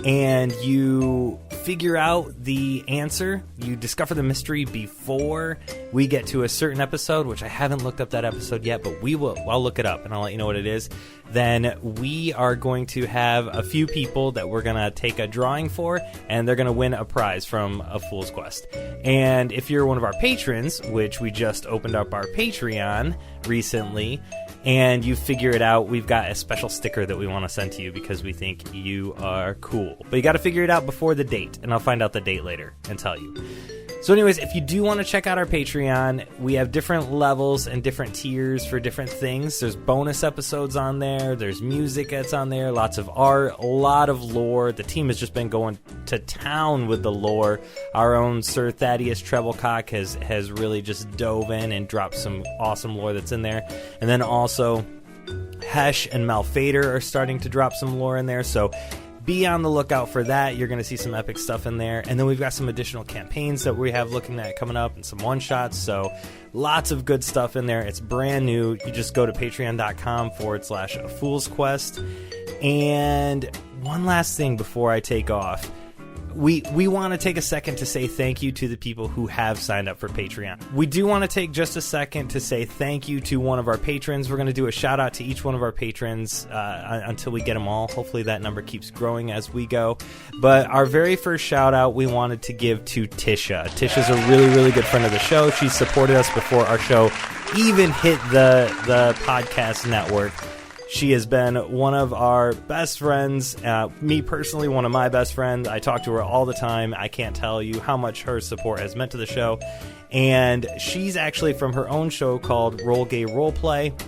Speaker 6: and you figure out the answer, you discover the mystery before we get to a certain episode, which I haven't looked up that episode yet, but we will. I'll look it up and I'll let you know what it is. Then we are going to have a few people that we're going to take a drawing for, and they're going to win a prize from A Fool's Quest. And if you're one of our patrons, which we just opened up our Patreon recently, and you figure it out, we've got a special sticker that we want to send to you because we think you are cool. But you got to figure it out before the date, and I'll find out the date later and tell you. So anyways, if you do want to check out our Patreon, we have different levels and different tiers for different things. There's bonus episodes on there. There's music that's on there. Lots of art, a lot of lore. The team has just been going to town with the lore. Our own Sir Thadeus Trebilcock has really just dove in and dropped some awesome lore that's in there. And then also Hesh and Malphaedor are starting to drop some lore in there. So be on the lookout for that. You're going to see some epic stuff in there. And then we've got some additional campaigns that we have looking at coming up and some one-shots. So lots of good stuff in there. It's brand new. You just go to patreon.com/afoolsquest. And one last thing before I take off. We want to take a second to say thank you to the people who have signed up for Patreon. We do want to take just a second to say thank you to one of our patrons. We're going to do a shout out to each one of our patrons until we get them all. Hopefully that number keeps growing as we go. But our very first shout out we wanted to give to Tisha. Tisha's a really, really good friend of the show. She supported us before our show even hit the podcast network. She has been one of our best friends. Me personally, one of my best friends. I talk to her all the time. I can't tell you how much her support has meant to the show. And she's actually from her own show called Roll Gay Roleplay.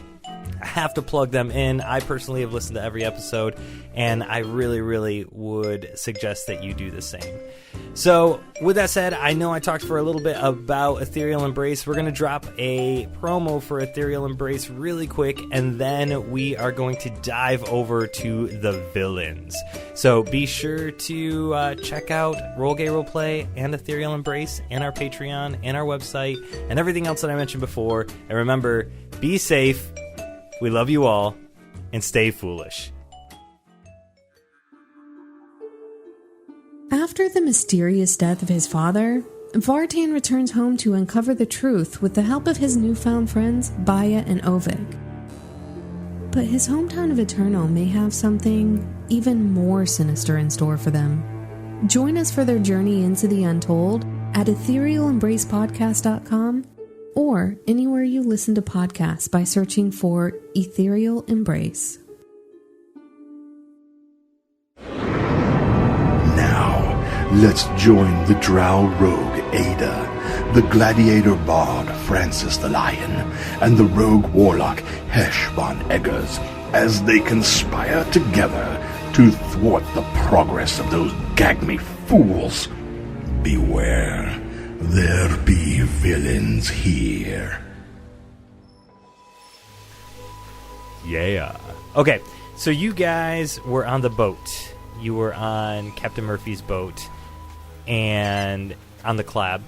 Speaker 6: I have to plug them in. I personally have listened to every episode, and I really, really would suggest that you do the same. So, with that said, I know I talked for a little bit about Ethereal Embrace. We're going to drop a promo for Ethereal Embrace really quick, and then we are going to dive over to the villains. So, be sure to check out Roll Gay Roleplay and Ethereal Embrace and our Patreon and our website and everything else that I mentioned before. And remember, be safe. We love you all, and stay foolish.
Speaker 8: After the mysterious death of his father, Vartan returns home to uncover the truth with the help of his newfound friends, Baya and Ovik. But his hometown of Eternal may have something even more sinister in store for them. Join us for their journey into the untold at etherealembracepodcast.com or anywhere you listen to podcasts by searching for Ethereal Embrace.
Speaker 1: Now, let's join the drow rogue Ayda, the gladiator bard Francis the Lion, and the rogue warlock Hesh von Eggars as they conspire together to thwart the progress of those GAG-ME fools. Beware, there be villains here.
Speaker 6: Yeah. Okay, so you guys were on the boat. You were on Captain Murphy's boat and on the Clab,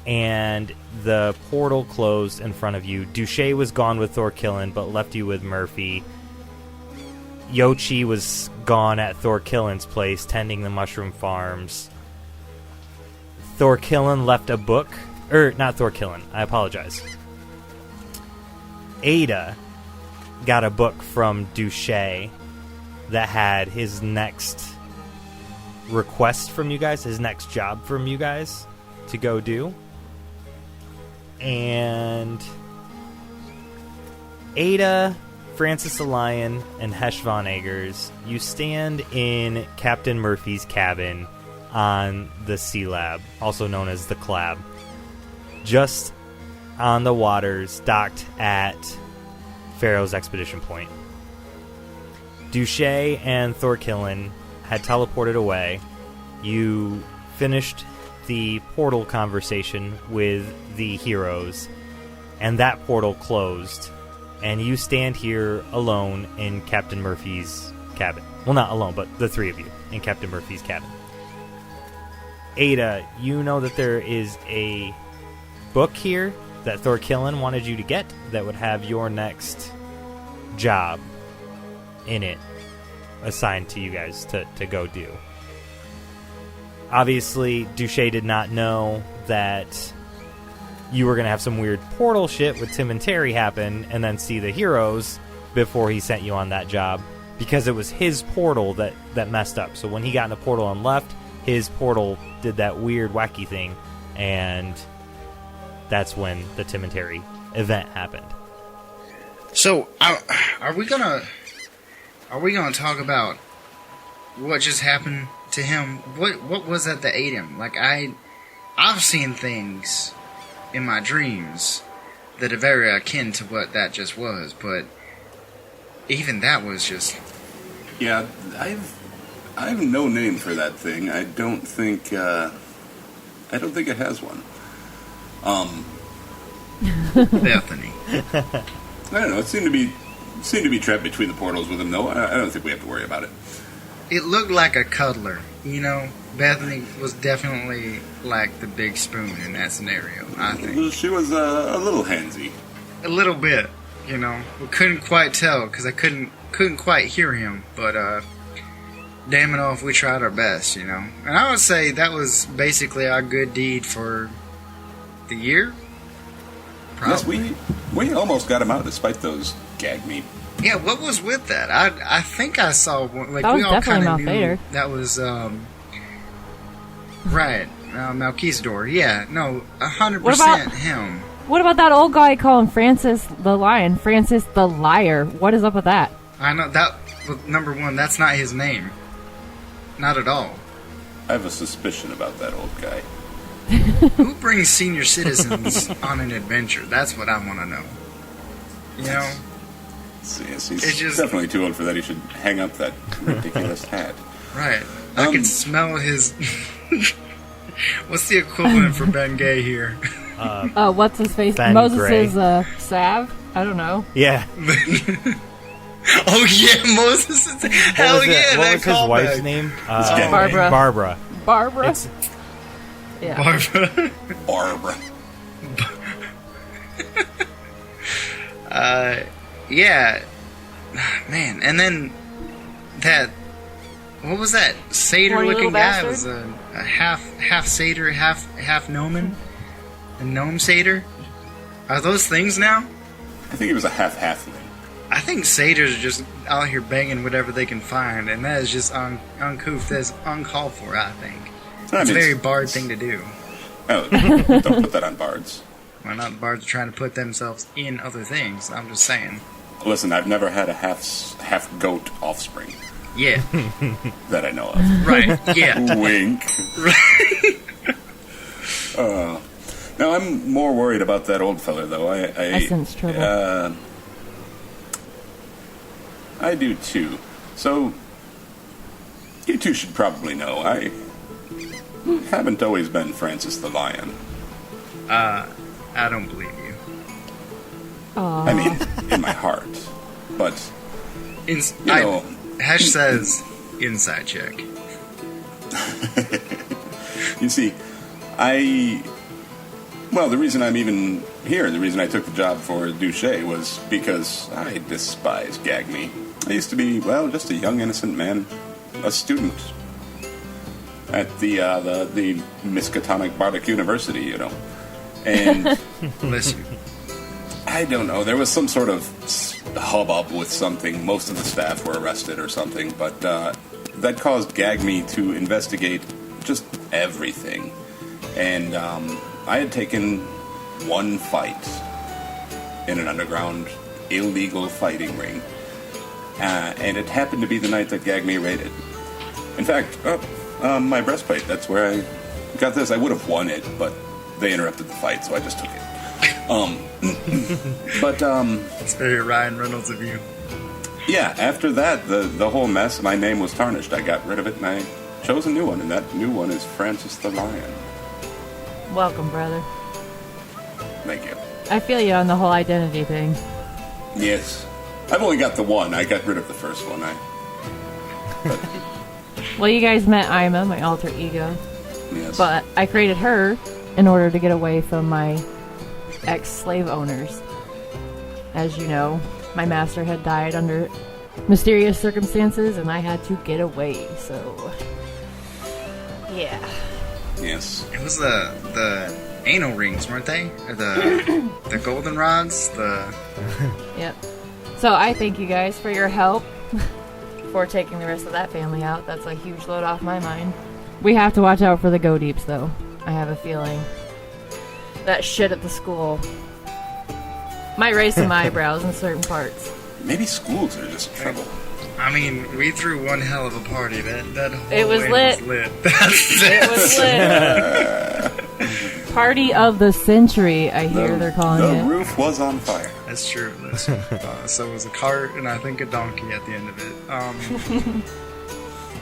Speaker 6: and the portal closed in front of you. Douche was gone with Thorkillen, but left you with Murphy. Yochi was gone at Thorkillen's place, tending the mushroom farms. Thorkillen left a book. Not Thorkillen, I apologize. Ayda got a book from Douche that had his next request from you guys, his next job from you guys to go do. And Ayda, Francis the Lion, and Hesh von Eggars, you stand in Captain Murphy's cabin on the Sea Lab, also known as the Clab, just on the waters, docked at Pharaoh's Expedition Point. Douche and Thorkillen had teleported away. You finished the portal conversation with the heroes, and that portal closed, and you stand here alone in Captain Murphy's cabin. Well, not alone, but the three of you in Captain Murphy's cabin. Ayda, you know that there is a book here that Thorkillen wanted you to get that would have your next job in it assigned to you guys to go do. Obviously, Douche did not know that you were going to have some weird portal shit with Tim and Terry happen and then see the heroes before he sent you on that job, because it was his portal that messed up. So when he got in the portal and left, his portal did that weird wacky thing, and that's when the Tim and Terry event happened.
Speaker 9: So, are we gonna talk about what just happened to him? What was that ate him? Like, I've seen things in my dreams that are very akin to what that just was, but even that was just...
Speaker 10: Yeah, I have no name for that thing. I don't think it has one.
Speaker 9: Bethany.
Speaker 10: I don't know. It seemed to be trapped between the portals with him, though. I don't think we have to worry about it.
Speaker 9: It looked like a cuddler, you know? Bethany was definitely like the big spoon in that scenario, I think.
Speaker 10: She was a little handsy.
Speaker 9: A little bit, you know? We couldn't quite tell, because I couldn't quite hear him, but, damn it all if we tried our best, you know? And I would say that was basically our good deed for the year? Probably.
Speaker 10: Yes, we almost got him out despite those GAG-ME.
Speaker 9: Yeah, what was with that? I think I saw one. Like,
Speaker 11: that was
Speaker 9: we all
Speaker 11: definitely
Speaker 9: kind of
Speaker 11: Malphaedor.
Speaker 9: knew that was right, Malphaedor. Yeah, no, 100% him.
Speaker 11: What about that old guy calling Francis the Lion, Francis the Liar? What is up with that?
Speaker 9: I know that. Well, number one, that's not his name. Not at all.
Speaker 10: I have a suspicion about that old guy.
Speaker 9: Who brings senior citizens on an adventure? That's what I want to know. You know?
Speaker 10: Yes, he's definitely too old for that. He should hang up that ridiculous hat.
Speaker 9: Right. I can smell his... What's the equivalent for Ben Gay here?
Speaker 11: What's his face?
Speaker 6: Ben
Speaker 11: Moses' salve? I don't know.
Speaker 6: Yeah.
Speaker 9: Oh, yeah, Moses. Hell yeah,
Speaker 6: what was his wife's name?
Speaker 11: Barbara.
Speaker 6: Barbara.
Speaker 11: Yeah.
Speaker 10: Barbara.
Speaker 9: Yeah. Man, and then that what was that
Speaker 11: Horny
Speaker 9: satyr-looking
Speaker 11: little
Speaker 9: guy? It
Speaker 11: bastard?
Speaker 9: was a half satyr, half gnomon, a gnome satyr. Are those things now?
Speaker 10: I think he was a half-halfling.
Speaker 9: I think satyrs are just out here banging whatever they can find, and that is just uncouth. That's uncalled for, I think. It's a very bard thing to do.
Speaker 10: Oh, don't put that on bards.
Speaker 9: Well, not bards trying to put themselves in other things. I'm just saying.
Speaker 10: Listen, I've never had a half goat offspring
Speaker 9: Yeah.
Speaker 10: that I know of.
Speaker 9: Right. Yeah.
Speaker 10: Wink. No, I'm more worried about that old fella, though.
Speaker 11: I sense trouble.
Speaker 10: I do too. So, you two should probably know, I haven't always been Francis the Lion.
Speaker 9: I don't believe you.
Speaker 10: I mean, in my heart. But,
Speaker 9: Hesh says, inside check.
Speaker 10: you see, well, the reason I'm even here, the reason I took the job for Douche was because I despise GAG-ME. I used to be, well, just a young innocent man, a student at the Miskatonic Bardic University, you know. And
Speaker 9: Listen.
Speaker 10: I don't know, there was some sort of hubbub with something. Most of the staff were arrested or something, but that caused GAG-ME to investigate just everything. And I had taken one fight in an underground illegal fighting ring. And it happened to be the night that GAG-ME raided. In fact, my breastplate, that's where I got this. I would have won it, but they interrupted the fight, so I just took it.
Speaker 9: It's very Ryan Reynolds of you.
Speaker 10: Yeah, after that, the whole mess, my name was tarnished. I got rid of it, and I chose a new one, and that new one is Francis the Lion.
Speaker 11: Welcome, brother.
Speaker 10: Thank you.
Speaker 11: I feel you on the whole identity thing.
Speaker 10: Yes. I've only got the one. I got rid of the first one.
Speaker 11: Well, you guys met Ima, my alter ego.
Speaker 10: Yes.
Speaker 11: But I created her in order to get away from my ex-slave owners. As you know, my master had died under mysterious circumstances, and I had to get away, so... yeah.
Speaker 10: Yes.
Speaker 9: It was the anal rings, weren't they? Or the golden rods?
Speaker 11: Yep. So I thank you guys for your help for taking the rest of that family out. That's a huge load off my mind. We have to watch out for the go deeps, though. I have a feeling that shit at the school might raise some eyebrows in certain parts.
Speaker 10: Maybe schools are just trouble.
Speaker 9: I mean, we threw one hell of a party. That whole
Speaker 11: It was
Speaker 9: way
Speaker 11: lit.
Speaker 9: was lit.
Speaker 11: It was lit. Party of the century, I hear they're calling
Speaker 10: the
Speaker 11: it.
Speaker 10: The roof was on fire.
Speaker 9: That's true. So it was a cart and I think a donkey at the end of it.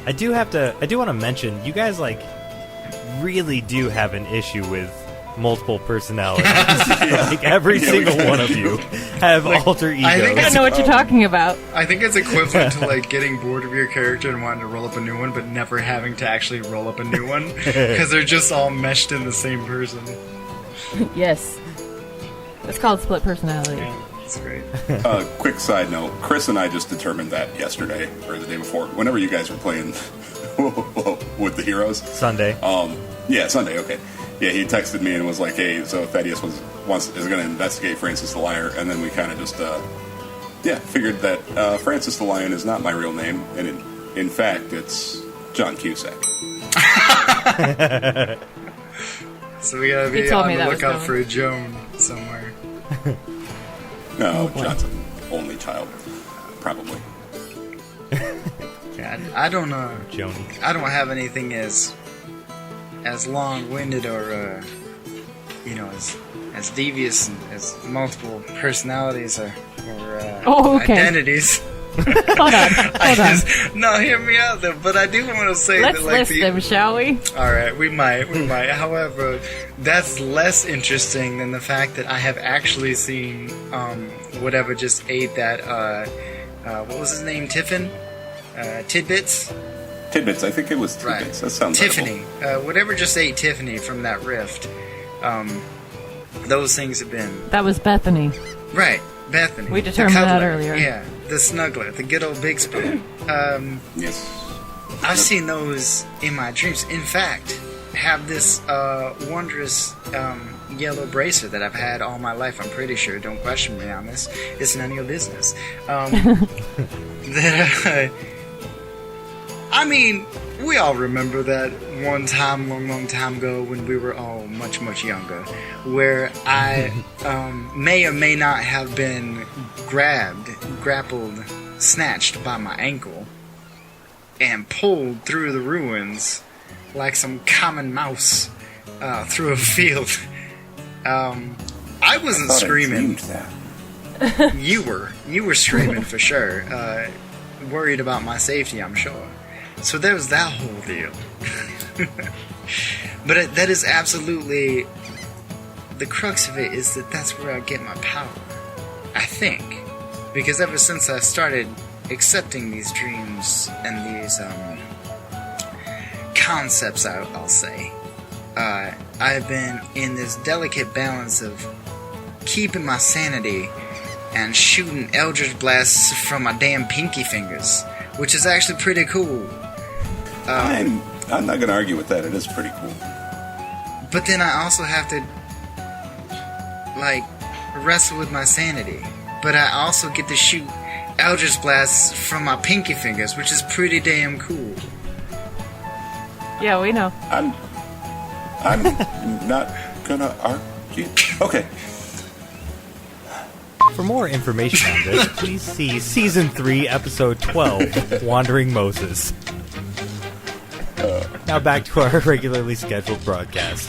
Speaker 6: I do want to mention, you guys, like, really do have an issue with multiple personalities. Like, every single one of you have alter egos.
Speaker 11: I don't know what you're talking about.
Speaker 9: I think it's equivalent to, like, getting bored of your character and wanting to roll up a new one, but never having to actually roll up a new one. Because they're just all meshed in the same person.
Speaker 11: Yes. It's called split personality.
Speaker 9: Yeah, that's great.
Speaker 10: Quick side note, Chris and I just determined that yesterday, or the day before, whenever you guys were playing with the heroes.
Speaker 6: Sunday.
Speaker 10: Yeah, Sunday, okay. Yeah, he texted me and was like, hey, so Thadeus is going to investigate Francis the Liar, and then we kind of just, figured that Francis the Lion is not my real name, and in fact, it's John Cusack.
Speaker 9: So we gotta be on the lookout for a Joan somewhere.
Speaker 10: No, John's an only child, probably.
Speaker 9: Yeah, I don't
Speaker 6: Joni.
Speaker 9: I don't have anything as long-winded or as devious as multiple personalities or identities.
Speaker 11: Hold on.
Speaker 9: No, hear me out though. But I do want to say
Speaker 11: Let's
Speaker 9: that, like,
Speaker 11: list them, shall we?
Speaker 9: All right, we might. However, that's less interesting than the fact that I have actually seen whatever just ate that. What was his name? Tiffin? Tidbits?
Speaker 10: Tidbits, I think it was Tidbits.
Speaker 9: Right.
Speaker 10: That sounds
Speaker 9: Tiffany. Whatever just ate Tiffany from that rift. Those things have been...
Speaker 11: That was Bethany.
Speaker 9: Right, Bethany.
Speaker 11: We determined that earlier.
Speaker 9: Yeah, the snuggler, the good old big spoon.
Speaker 10: Yes.
Speaker 9: I've seen those in my dreams. In fact, have this wondrous yellow bracer that I've had all my life. I'm pretty sure. Don't question me on this. It's none of your business. I mean, we all remember that one time, long time ago when we were all much, much younger, where I may or may not have been grappled, snatched by my ankle, and pulled through the ruins like some common mouse through a field. I wasn't screaming. You were screaming for sure. Worried about my safety, I'm sure. So there was that whole deal. But that is absolutely the crux of it. Is that that's where I get my power, I think, because ever since I started accepting these dreams and these concepts, I'll say, I've been in this delicate balance of keeping my sanity and shooting eldritch blasts from my damn pinky fingers, which is actually pretty cool.
Speaker 10: I'm not going to argue with that. It is pretty cool.
Speaker 9: But then I also have to, like, wrestle with my sanity. But I also get to shoot eldritch blasts from my pinky fingers, which is pretty damn cool.
Speaker 11: Yeah, we know.
Speaker 10: I'm not gonna argue. Okay.
Speaker 2: For more information on this, please see Season 3, Episode 12, Wandering Moses. Now back to our regularly scheduled broadcast.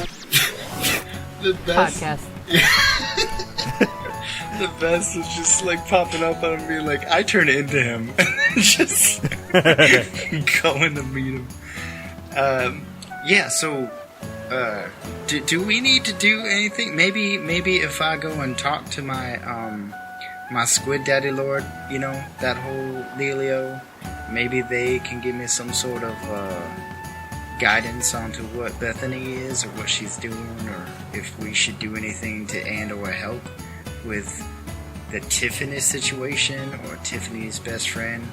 Speaker 9: The best.
Speaker 11: Podcast.
Speaker 9: The best is just like popping up on me, like I turn into him, and just going to meet him. Yeah. So, do we need to do anything? Maybe if I go and talk to my my squid daddy lord, you know, that whole dealio. Maybe they can give me some sort of guidance onto what Bethany is, or what she's doing, or if we should do anything to or help with the Tiffany situation, or Tiffany's best friend.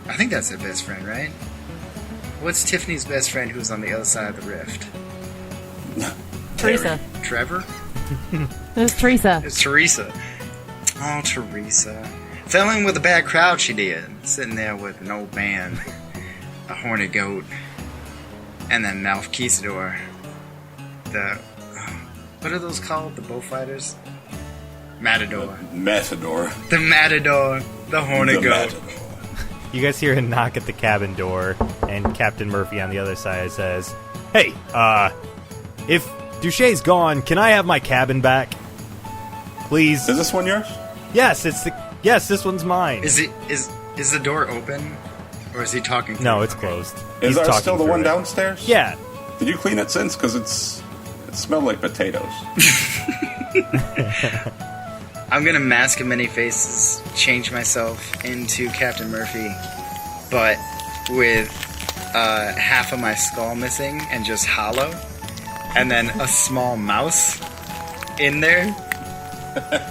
Speaker 9: I think that's her best friend, right? What's Tiffany's best friend who's on the other side of the rift?
Speaker 11: Teresa.
Speaker 9: Trevor?
Speaker 11: It's Teresa.
Speaker 9: It's Teresa. Oh, Teresa. Fell in with a bad crowd, she did. Sitting there with an old man, a horny goat, and then Malphaedor. What are those called? The bullfighters? Matador.
Speaker 10: Matador.
Speaker 9: The Matador. The horny
Speaker 10: The
Speaker 9: goat.
Speaker 10: Matador.
Speaker 2: You guys hear a knock at the cabin door, and Captain Murphy on the other side says, "Hey, if Douche's gone, can I have my cabin back? Please?"
Speaker 10: Is this one yours?
Speaker 2: Yes, this one's mine.
Speaker 9: Is the door open? Or is he talking through
Speaker 2: No,
Speaker 9: it?
Speaker 2: it's closed.
Speaker 10: Is
Speaker 2: He's
Speaker 10: ours
Speaker 2: talking
Speaker 10: still the
Speaker 2: through
Speaker 10: one
Speaker 2: it.
Speaker 10: downstairs?
Speaker 2: Yeah.
Speaker 10: Did you clean it since? Because it smelled like potatoes.
Speaker 9: I'm gonna mask of many faces, change myself into Captain Murphy, but with half of my skull missing and just hollow, and then a small mouse in there.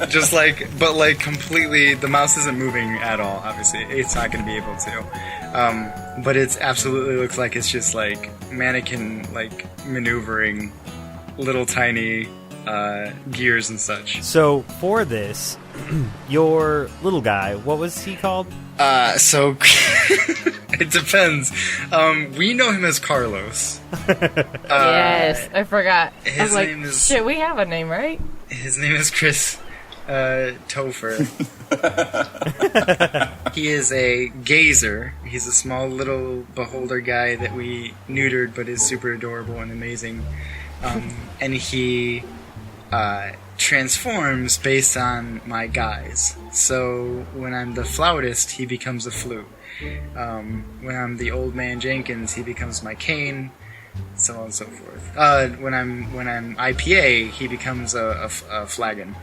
Speaker 9: Just like, but like completely, the mouse isn't moving at all, obviously. It's not gonna be able to. But it absolutely looks like it's just like mannequin, like maneuvering little tiny gears and such.
Speaker 2: So, for this, your little guy, what was he called?
Speaker 9: So it depends. We know him as Carlos.
Speaker 11: Yes, I forgot. I
Speaker 9: his
Speaker 11: was like,
Speaker 9: name is-
Speaker 11: shit, we have a name, right?
Speaker 9: His name is Chris Topher. He is a gazer. He's a small little beholder guy that we neutered, but is super adorable and amazing. And he transforms based on my guise. So when I'm the flautist, he becomes a flute. When I'm the old man Jenkins, he becomes my cane, so on and so forth. When I'm IPA, he becomes a flagon.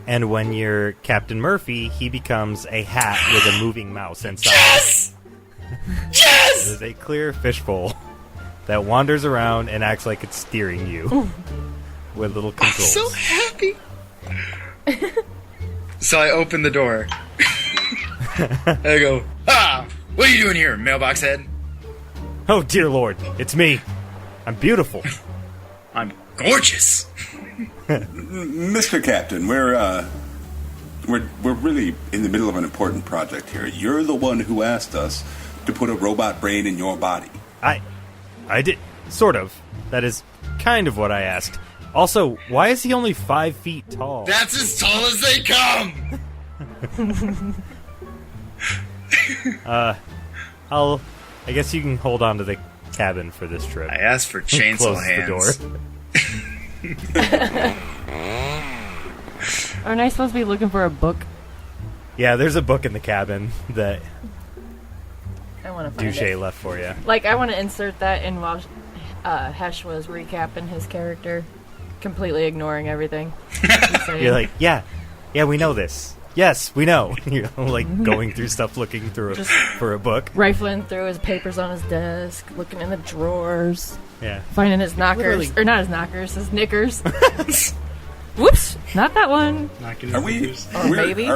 Speaker 2: And when you're Captain Murphy, he becomes a hat with a moving mouse inside.
Speaker 9: Yes! Yes!
Speaker 2: It is a clear fishbowl that wanders around and acts like it's steering you with little
Speaker 9: I'm
Speaker 2: controls.
Speaker 9: so happy. So I open the door. I go, what are you doing here, mailbox head?
Speaker 6: Oh, dear Lord, it's me. I'm beautiful.
Speaker 9: I'm gorgeous.
Speaker 10: Mr. Captain, we're really in the middle of an important project here. You're the one who asked us to put a robot brain in your body.
Speaker 6: I did, sort of. That is kind of what I asked. Also, why is he only 5 feet tall?
Speaker 9: That's as tall as they come.
Speaker 6: I guess you can hold on to the cabin for this trip.
Speaker 9: I asked for chainsaw
Speaker 6: Close
Speaker 9: hands.
Speaker 6: the door.
Speaker 11: Aren't I supposed to be looking for a book?
Speaker 6: Yeah, there's a book in the cabin that
Speaker 11: I want to find
Speaker 6: Douche
Speaker 11: it.
Speaker 6: left for you.
Speaker 11: Like, I want to insert that in while Hesh was recapping his character, completely ignoring everything.
Speaker 6: You're like, yeah, we know this. Yes, we know. You're like going through stuff, looking through for a book.
Speaker 11: Rifling through his papers on his desk, looking in the drawers.
Speaker 6: Yeah.
Speaker 11: Finding his knockers.
Speaker 6: Literally.
Speaker 11: Or not his knockers, his knickers. Whoops! Not that one.
Speaker 10: Are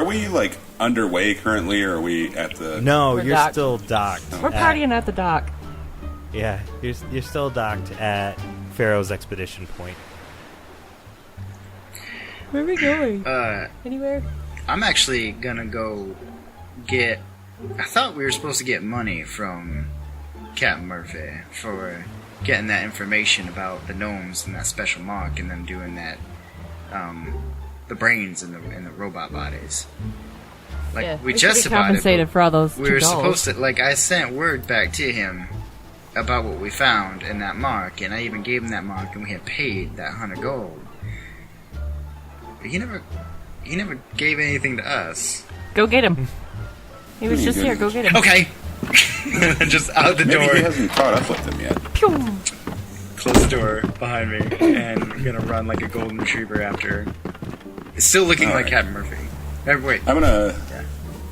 Speaker 10: we like underway currently, or are we at the...
Speaker 6: No,
Speaker 11: We're
Speaker 6: you're
Speaker 11: docked.
Speaker 6: still docked.
Speaker 11: We're partying at the dock.
Speaker 6: Yeah, you're still docked at Pharaoh's expedition point.
Speaker 11: Where are we going? Anywhere?
Speaker 9: I'm actually gonna go get... I thought we were supposed to get money from Captain Murphy for getting that information about the gnomes and that special mark, and them doing that, the brains in the robot bodies. Like,
Speaker 11: Yeah,
Speaker 9: we
Speaker 11: should
Speaker 9: just
Speaker 11: be
Speaker 9: about
Speaker 11: compensated for all those
Speaker 9: we were
Speaker 11: $2.
Speaker 9: supposed to, like, I sent word back to him about what we found in that mark, and I even gave him that mark, and we had paid that 100 gold. But he never gave anything to us.
Speaker 11: Go get him. He was just here. Go get him.
Speaker 9: Okay. Just out the
Speaker 10: Maybe
Speaker 9: door.
Speaker 10: he hasn't caught up with them yet.
Speaker 11: Pew!
Speaker 9: Close the door behind me, and I'm gonna run like a golden retriever after. It's still looking like Captain Murphy. Wait.
Speaker 10: I'm gonna...
Speaker 9: Yeah.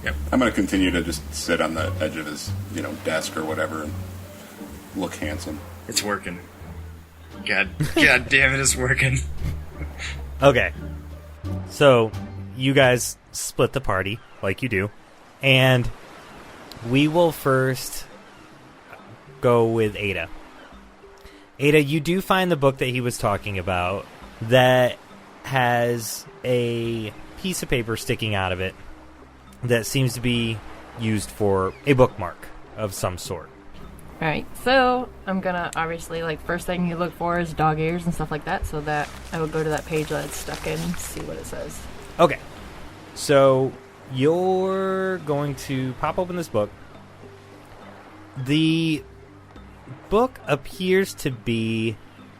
Speaker 9: Yep.
Speaker 10: I'm gonna continue to just sit on the edge of his, desk or whatever and look handsome.
Speaker 9: It's working. God damn it, it's working.
Speaker 6: Okay. So, you guys split the party, like you do, and we will first go with Ayda. Ayda, you do find the book that he was talking about that has a piece of paper sticking out of it that seems to be used for a bookmark of some sort.
Speaker 11: Alright, so I'm gonna obviously, first thing you look for is dog ears and stuff like that, so that I will go to that page that it's stuck in and see what it says.
Speaker 6: Okay. So, you're going to pop open this book. The book appears to be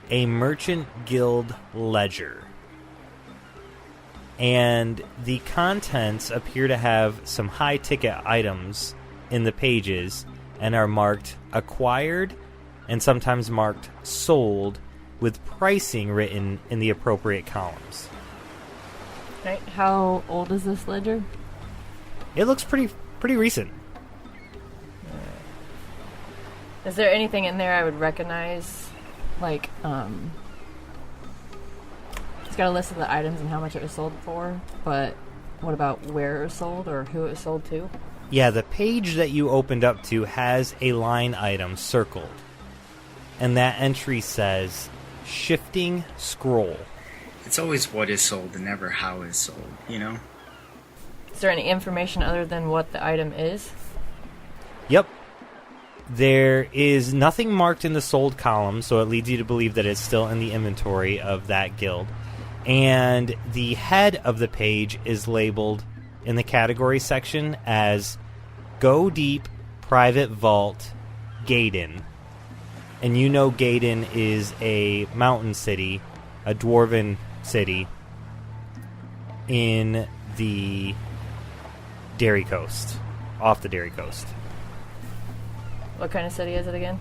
Speaker 6: a merchant guild ledger. And the contents appear to have some high-ticket items in the pages and are marked acquired and sometimes marked sold with pricing written in the appropriate columns.
Speaker 11: Right, how old is this ledger?
Speaker 6: It looks pretty recent.
Speaker 11: Is there anything in there I would recognize? It's got a list of the items and how much it was sold for, but what about where it was sold or who it was sold to?
Speaker 6: Yeah, the page that you opened up to has a line item circled. And that entry says, Shifting Scroll.
Speaker 9: It's always what is sold and never how is sold,
Speaker 11: Is there any information other than what the item is?
Speaker 6: Yep. There is nothing marked in the sold column, so it leads you to believe that it's still in the inventory of that guild. And the head of the page is labeled in the category section as Go Deep Private Vault Gaiden. And you know Gaiden is a mountain city, a dwarven city in the Dairy Coast, off the Dairy Coast.
Speaker 11: What kind of city is it again?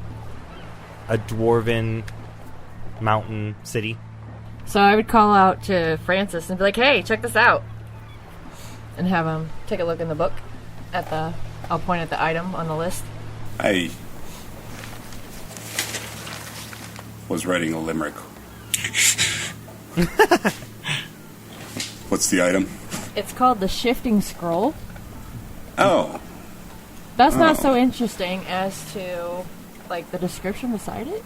Speaker 6: A dwarven mountain city.
Speaker 11: So I would call out to Francis and be like, hey, check this out. And have him take a look in the book I'll point at the item on the list.
Speaker 10: I was writing a limerick. What's the item?
Speaker 11: It's called the Shifting Scroll.
Speaker 10: Oh.
Speaker 11: That's not so interesting as to like the description beside it?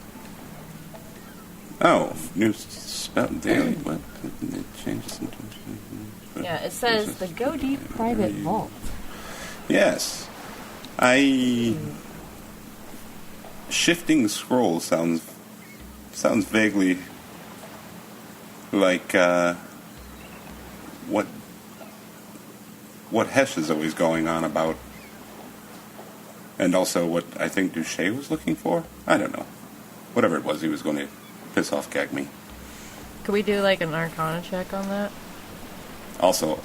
Speaker 10: Oh, new spell daily. What? It changes into.
Speaker 11: Yeah, it says the Go Deep Private Vault.
Speaker 10: Yes. Shifting scroll sounds vaguely like what Hesh is always going on about, and also what I think Douche was looking for. I don't know. Whatever it was, he was going to piss off GAG-ME.
Speaker 11: Could we do like an Arcana check on that?
Speaker 10: Also,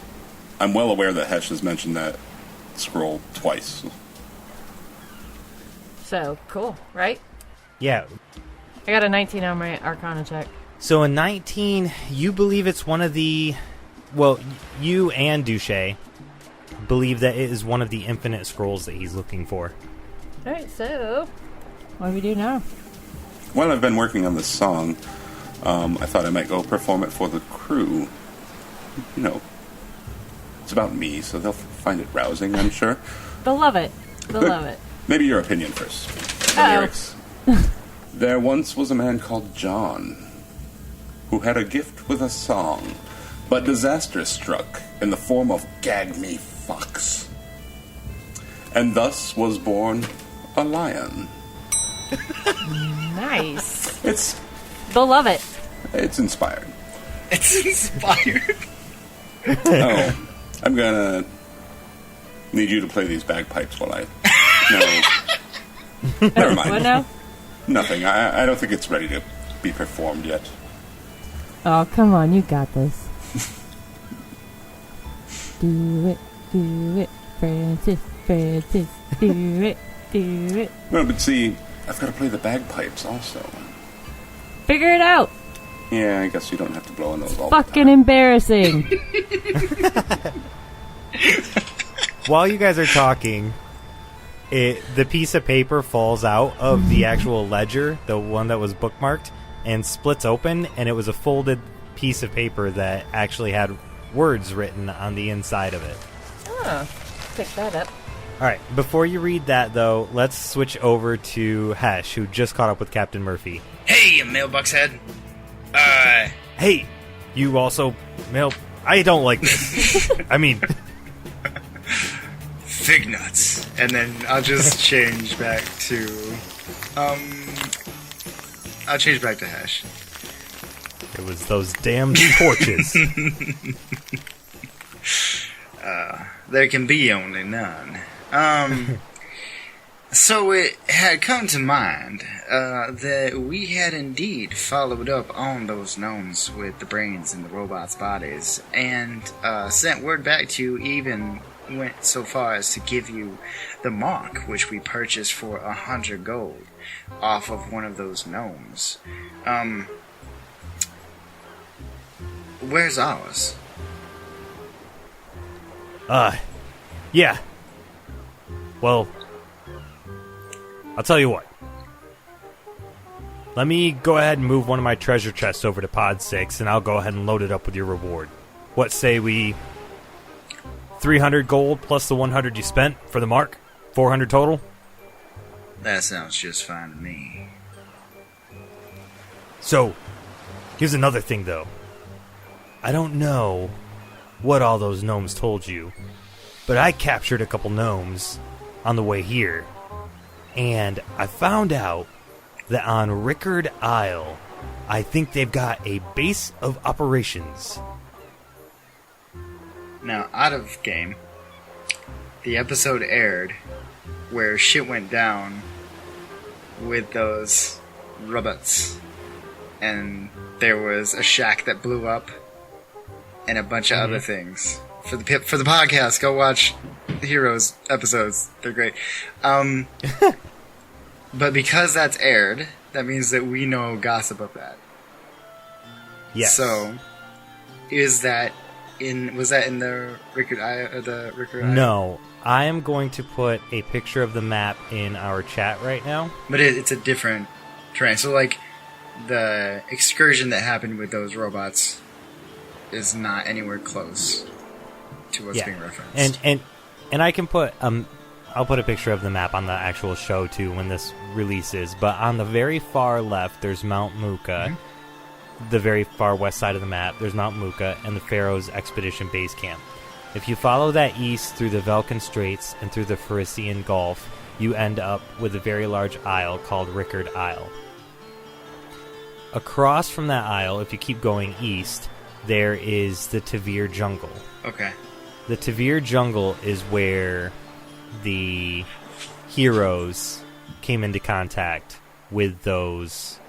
Speaker 10: I'm well aware that Hesh has mentioned that scroll twice.
Speaker 11: So, cool, right?
Speaker 6: Yeah.
Speaker 11: I got a 19 on my Arcana check.
Speaker 6: So a 19, you believe it's one of the... Well, you and Douche believe that it is one of the infinite scrolls that he's looking for.
Speaker 11: Alright, so... what do we do now?
Speaker 10: While I've been working on this song, I thought I might go perform it for the crew. You know, it's about me, so they'll find it rousing, I'm sure.
Speaker 11: They'll love it. They'll love it.
Speaker 10: Maybe your opinion first. The lyrics. There once was a man called John, who had a gift with a song, but disaster struck in the form of GAG-ME fox. And thus was born a lion.
Speaker 11: Nice. They'll love it.
Speaker 10: It's inspired.
Speaker 9: It's inspired.
Speaker 10: Oh, I'm gonna need you to play these bagpipes while I... No. Never mind.
Speaker 11: What now?
Speaker 10: Nothing. I don't think it's ready to be performed yet.
Speaker 11: Oh, come on, you got this. Do it, Francis, do it.
Speaker 10: No, but see, I've got to play the bagpipes also.
Speaker 11: Figure it out.
Speaker 10: Yeah, I guess you don't have to blow on those all the time.
Speaker 11: Fucking embarrassing.
Speaker 6: While you guys are talking, the piece of paper falls out of the actual ledger, the one that was bookmarked, and splits open, and it was a folded piece of paper that actually had words written on the inside of it.
Speaker 11: Oh, pick that up.
Speaker 6: Alright, before you read that, though, let's switch over to Hesh, who just caught up with Captain Murphy.
Speaker 9: Hey, you mailbox head.
Speaker 6: Hey, you also I don't like this. I mean...
Speaker 9: Fig nuts. And then I'll just change back to... I'll change back to Hesh.
Speaker 6: It was those damn torches.
Speaker 9: There can be only none. So it had come to mind that we had indeed followed up on those gnomes with the brains in the robots' bodies, and sent word back to you, even went so far as to give you the mark, which we purchased for 100 gold off of one of those gnomes. Where's ours?
Speaker 6: Yeah. Well, I'll tell you what. Let me go ahead and move one of my treasure chests over to Pod 6, and I'll go ahead and load it up with your reward. What say we... 300 gold plus the 100 you spent for the mark? 400 total?
Speaker 9: That sounds just fine to me.
Speaker 6: So, here's another thing, though. I don't know what all those gnomes told you, but I captured a couple gnomes on the way here, and I found out that on Rickard Isle, I think they've got a base of operations.
Speaker 9: Now, out of game, the episode aired where shit went down with those robots, and there was a shack that blew up, and a bunch of other things. For the podcast, go watch Heroes episodes; they're great. But because that's aired, that means that we know gossip of that.
Speaker 6: Yes.
Speaker 9: So, was that in the Rickard Isle?
Speaker 6: No, I am going to put a picture of the map in our chat right now.
Speaker 9: But it's a different terrain. So, like, the excursion that happened with those robots is not anywhere close to what's being referenced.
Speaker 6: And I can put a
Speaker 2: I'll put a picture of the map on the actual show too when this releases. But on the very far left, there's Mount Muka. The very far west side of the map, there's Mount Muka and the Pharaoh's Expedition Base Camp. If you follow that east through the Velkin Straits and through the Pharissean Gulf, you end up with a very large isle called Rickard Isle. Across from that isle, if you keep going east, there is the Tavir Jungle.
Speaker 9: Okay.
Speaker 2: The Tavir Jungle is where the heroes came into contact with those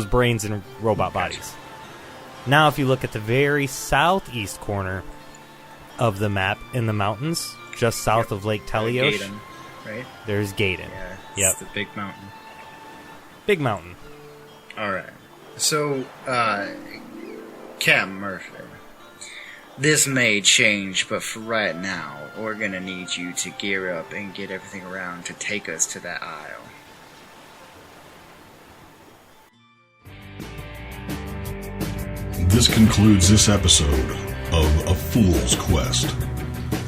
Speaker 2: brains and robot bodies. Now, if you look at the very southeast corner of the map in the mountains, just south of Lake Teleosh,
Speaker 9: Gaiden, right?
Speaker 2: There's Gaiden.
Speaker 9: Yeah, it's the big mountain.
Speaker 2: Big mountain.
Speaker 9: All right. So, Captain Murphy, this may change, but for right now, we're gonna need you to gear up and get everything around to take us to that isle.
Speaker 1: This concludes this episode of A Fool's Quest.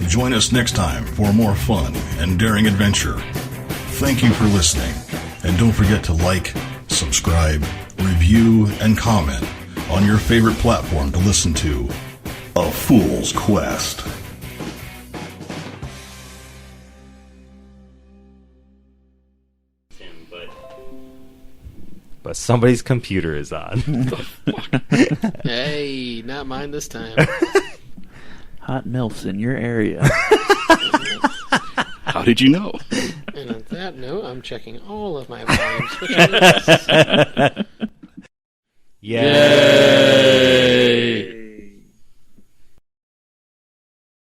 Speaker 1: Join us next time for more fun and daring adventure. Thank you for listening, and don't forget to like, subscribe, review, and comment on your favorite platform to listen to A Fool's Quest.
Speaker 6: But somebody's computer is on.
Speaker 3: Hey, not mine this time.
Speaker 5: Hot MILFs in your area.
Speaker 4: How did you know?
Speaker 3: And on that note, I'm checking all of my volumes. Which are
Speaker 6: Yeah.